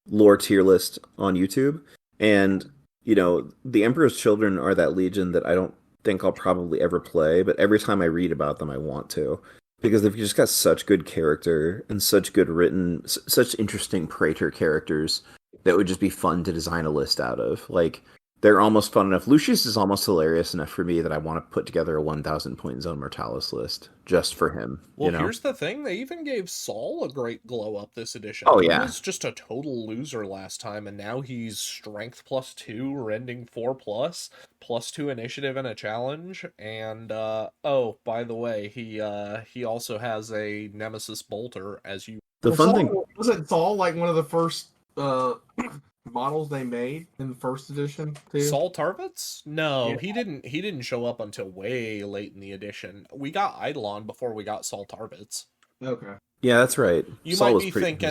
lore tier list on YouTube, and the Emperor's Children are that Legion that I don't think I'll probably ever play, but every time I read about them, I want to. Because they've just got such good character and such good written, such interesting Praetor characters that would just be fun to design a list out of. Like, they're almost fun enough. Lucius is almost hilarious enough for me that I want to put together a 1,000 point Zone Mortalis list just for him. Well, here's the thing. They even gave Saul a great glow up this edition. Oh, yeah. He was just a total loser last time, and now he's strength +2, rending 4+, +2 initiative and a challenge. And, by the way, he also has a Nemesis Bolter, as you... Wasn't Saul like one of the first models they made in the first edition too? Saul Tarvitz? No, Yeah. he didn't show up until way late in the edition. We got Eidolon before we got Saul Tarvitz. Okay. Yeah, that's right. You Saul might be thinking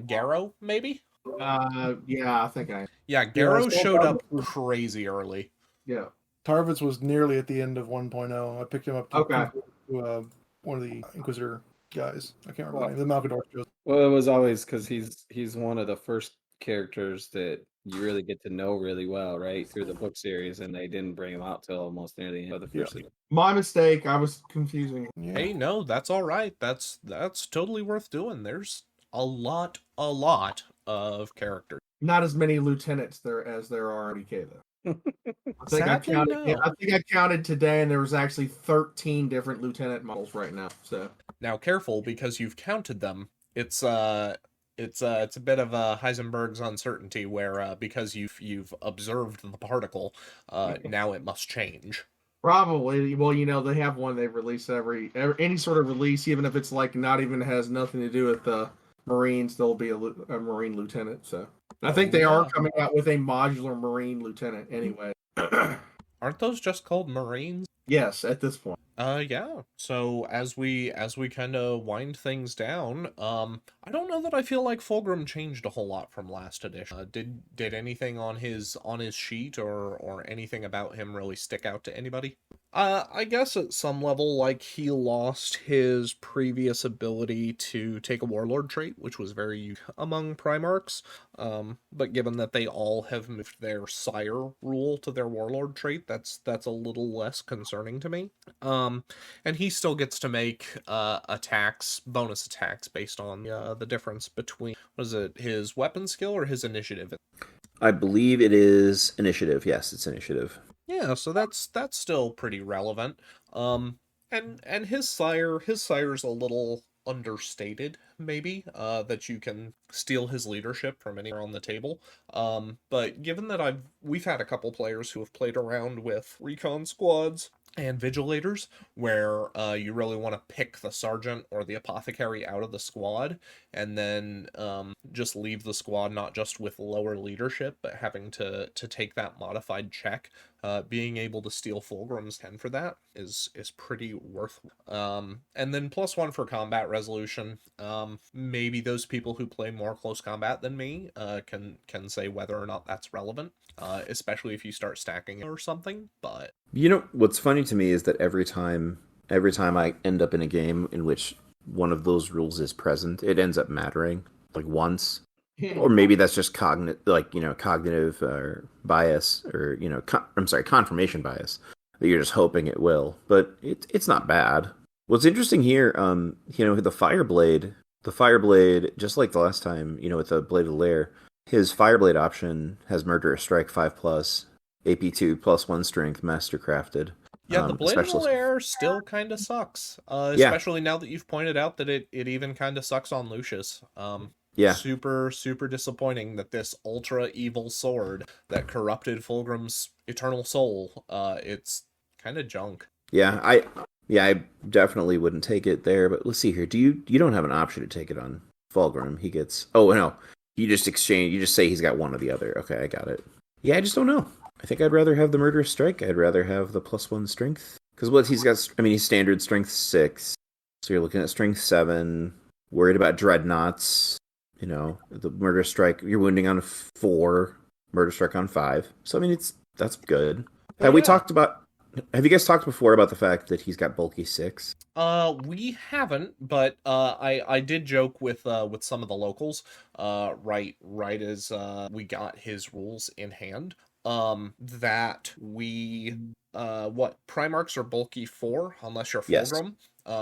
Garrow, maybe? Yeah, I think I. Yeah, Garrow Saul showed up Tarvitz was- crazy early. Yeah. Tarvitz was nearly at the end of 1.0. I picked him up to one of the Inquisitor guys. I can't remember the name. The Malcador shows. Well, it was always because he's one of the first characters that you really get to know really well, right, through the book series, and they didn't bring him out till almost near the end of the first season. My mistake. I was confusing. Yeah. Hey, no, that's all right. That's totally worth doing. There's a lot of characters. Not as many lieutenants there as there are in BK though. Sadly, no. I think I counted today, and there was actually 13 different lieutenant models right now. So Now, careful, because you've counted them. It's a bit of a Heisenberg's uncertainty where because you've observed the particle, now it must change. probably, well, they have one they release every any sort of release, even if it's like not even has nothing to do with the Marines. There'll be a Marine lieutenant. So I think they are coming out with a modular Marine lieutenant anyway. Aren't those just called Marines? Yes, at this point. Yeah. So as we kind of wind things down, I don't know that I feel like Fulgrim changed a whole lot from last edition. Did anything on his sheet or anything about him really stick out to anybody? I guess at some level, like, he lost his previous ability to take a warlord trait, which was very unique among Primarchs. But given that they all have moved their sire rule to their warlord trait, that's a little less concerning to me. And he still gets to make bonus attacks based on the difference between, was it his weapon skill or his initiative? I believe it is initiative. Yes, it's initiative. Yeah, so that's still pretty relevant. And his sire's a little understated, maybe, that you can steal his leadership from anywhere on the table. But given that we've had a couple players who have played around with recon squads and vigilators, where you really want to pick the sergeant or the apothecary out of the squad, and then just leave the squad not just with lower leadership, but having to take that modified check. Being able to steal Fulgrim's 10 for that is pretty worth. And then +1 for combat resolution. Maybe those people who play more close combat than me can say whether or not that's relevant, especially if you start stacking or something. But What's funny to me is that every time I end up in a game in which one of those rules is present, it ends up mattering, like once. Or maybe that's just cognitive bias, or confirmation bias, that you're just hoping it will. But it's not bad. What's interesting here, the Fireblade, just like the last time, with the Blade of the Lair, his Fireblade option has Murderous Strike 5+, AP2 +1 Strength, Mastercrafted. yeah, the Blade of the Lair still kind of sucks, especially now that you've pointed out that it even kind of sucks on Lucius. Yeah. Super, super disappointing that this ultra evil sword that corrupted Fulgrim's eternal soul, it's kind of junk. Yeah, I definitely wouldn't take it there, but let's see here. You don't have an option to take it on Fulgrim. He gets, oh no, you just say he's got one or the other. Okay, I got it. Yeah, I just don't know. I think I'd rather have the Murderous Strike. I'd rather have the +1 Strength. Because what he's got, he's standard Strength 6. So you're looking at Strength 7, worried about Dreadnoughts. The Murder Strike, you're wounding on 4, Murder Strike on 5. So, that's good. Have you guys talked before about the fact that he's got bulky 6? We haven't, but I did joke with some of the locals, right as we got his rules in hand, that we, Primarchs are bulky 4, unless you're Fulgrim.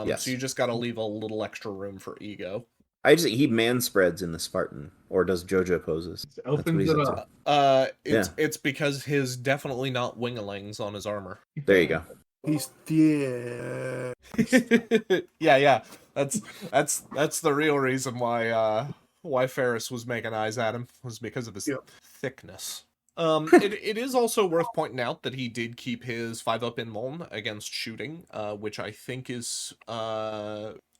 Yes. So you just gotta leave a little extra room for ego. He man spreads in the Spartan, or does JoJo poses. Opens it up. It's because his definitely not winglings on his armor. There you go. He's yeah. That's the real reason why Ferris was making eyes at him, was because of his thickness. It is also worth pointing out that he did keep his 5+ in Muln against shooting, which I think is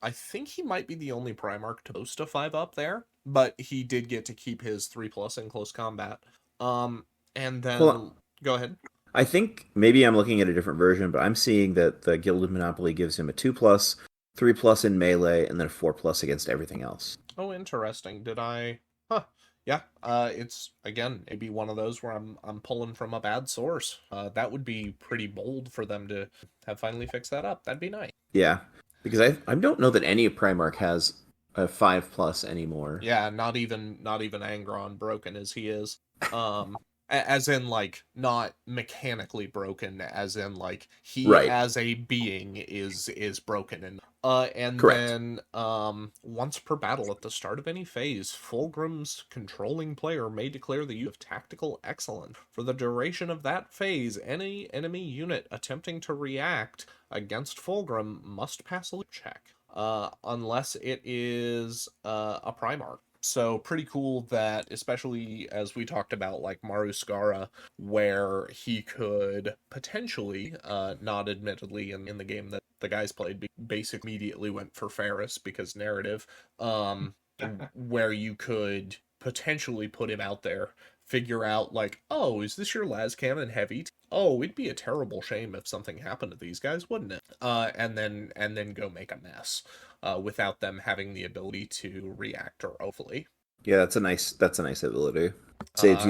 I think he might be the only Primarch to boast a 5+ there, but he did get to keep his 3+ in close combat. And then go ahead. I think maybe I'm looking at a different version, but I'm seeing that the Gilded Monopoly gives him a 2+, 3+ in melee, and then a 4+ against everything else. Oh, interesting. Did I? Huh. Yeah. It's again maybe one of those where I'm pulling from a bad source. That would be pretty bold for them to have finally fixed that up. That'd be nice. Yeah, Because I don't know that any Primarch has a 5+ anymore. Yeah, not even Angron, broken as he is. As in, like, not mechanically broken, as in, like, he Right. as a being is broken. And Correct. then once per battle at the start of any phase, Fulgrim's controlling player may declare the use of tactical excellence. For the duration of that phase, any enemy unit attempting to react against Fulgrim must pass a check, unless it is a Primarch. So pretty cool that, especially as we talked about, like Maruskara, where he could potentially, not admittedly in the game that the guys played, basic immediately went for Ferris because narrative, where you could potentially put him out there, figure out like, oh, is this your las cannon heavy? Oh, it'd be a terrible shame if something happened to these guys, wouldn't it? And then go make a mess. Without them having the ability to react or hopefully. Yeah, that's a nice ability. Saves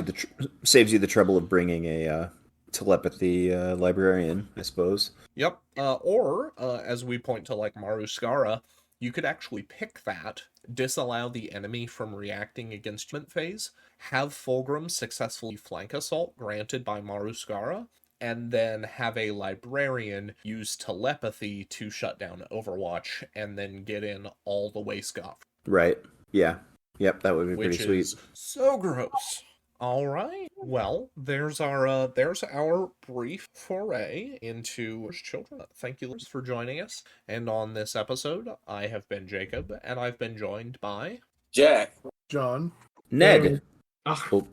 you the trouble of bringing a telepathy librarian, I suppose. Yep. Or as we point to like Maruskara, you could actually pick that, disallow the enemy from reacting against movement phase, have Fulgrim successfully flank assault granted by Maruskara, and then have a librarian use telepathy to shut down Overwatch, and then get in all the way scot. Right. Yeah. Yep, that would be pretty sweet. Is so gross. All right. Well, there's our brief foray into children. Thank you for joining us. And on this episode, I have been Jacob, and I've been joined by Jack. John. Ned. Oh.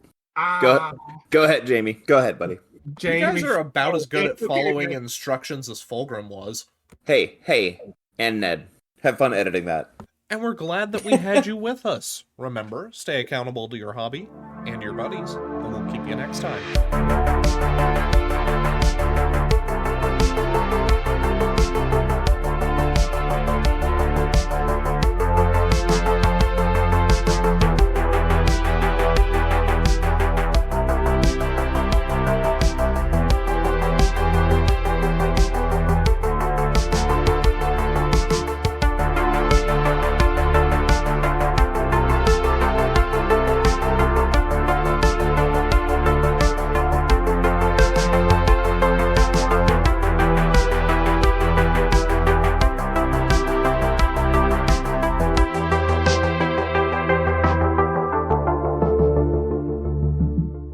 Go ahead, Jamie. Go ahead, buddy. Jamie. You guys are about as good at following instructions as Fulgrim was. Hey, and Ned. Have fun editing that. And we're glad that we had you with us. Remember, stay accountable to your hobby and your buddies, and we'll keep you next time.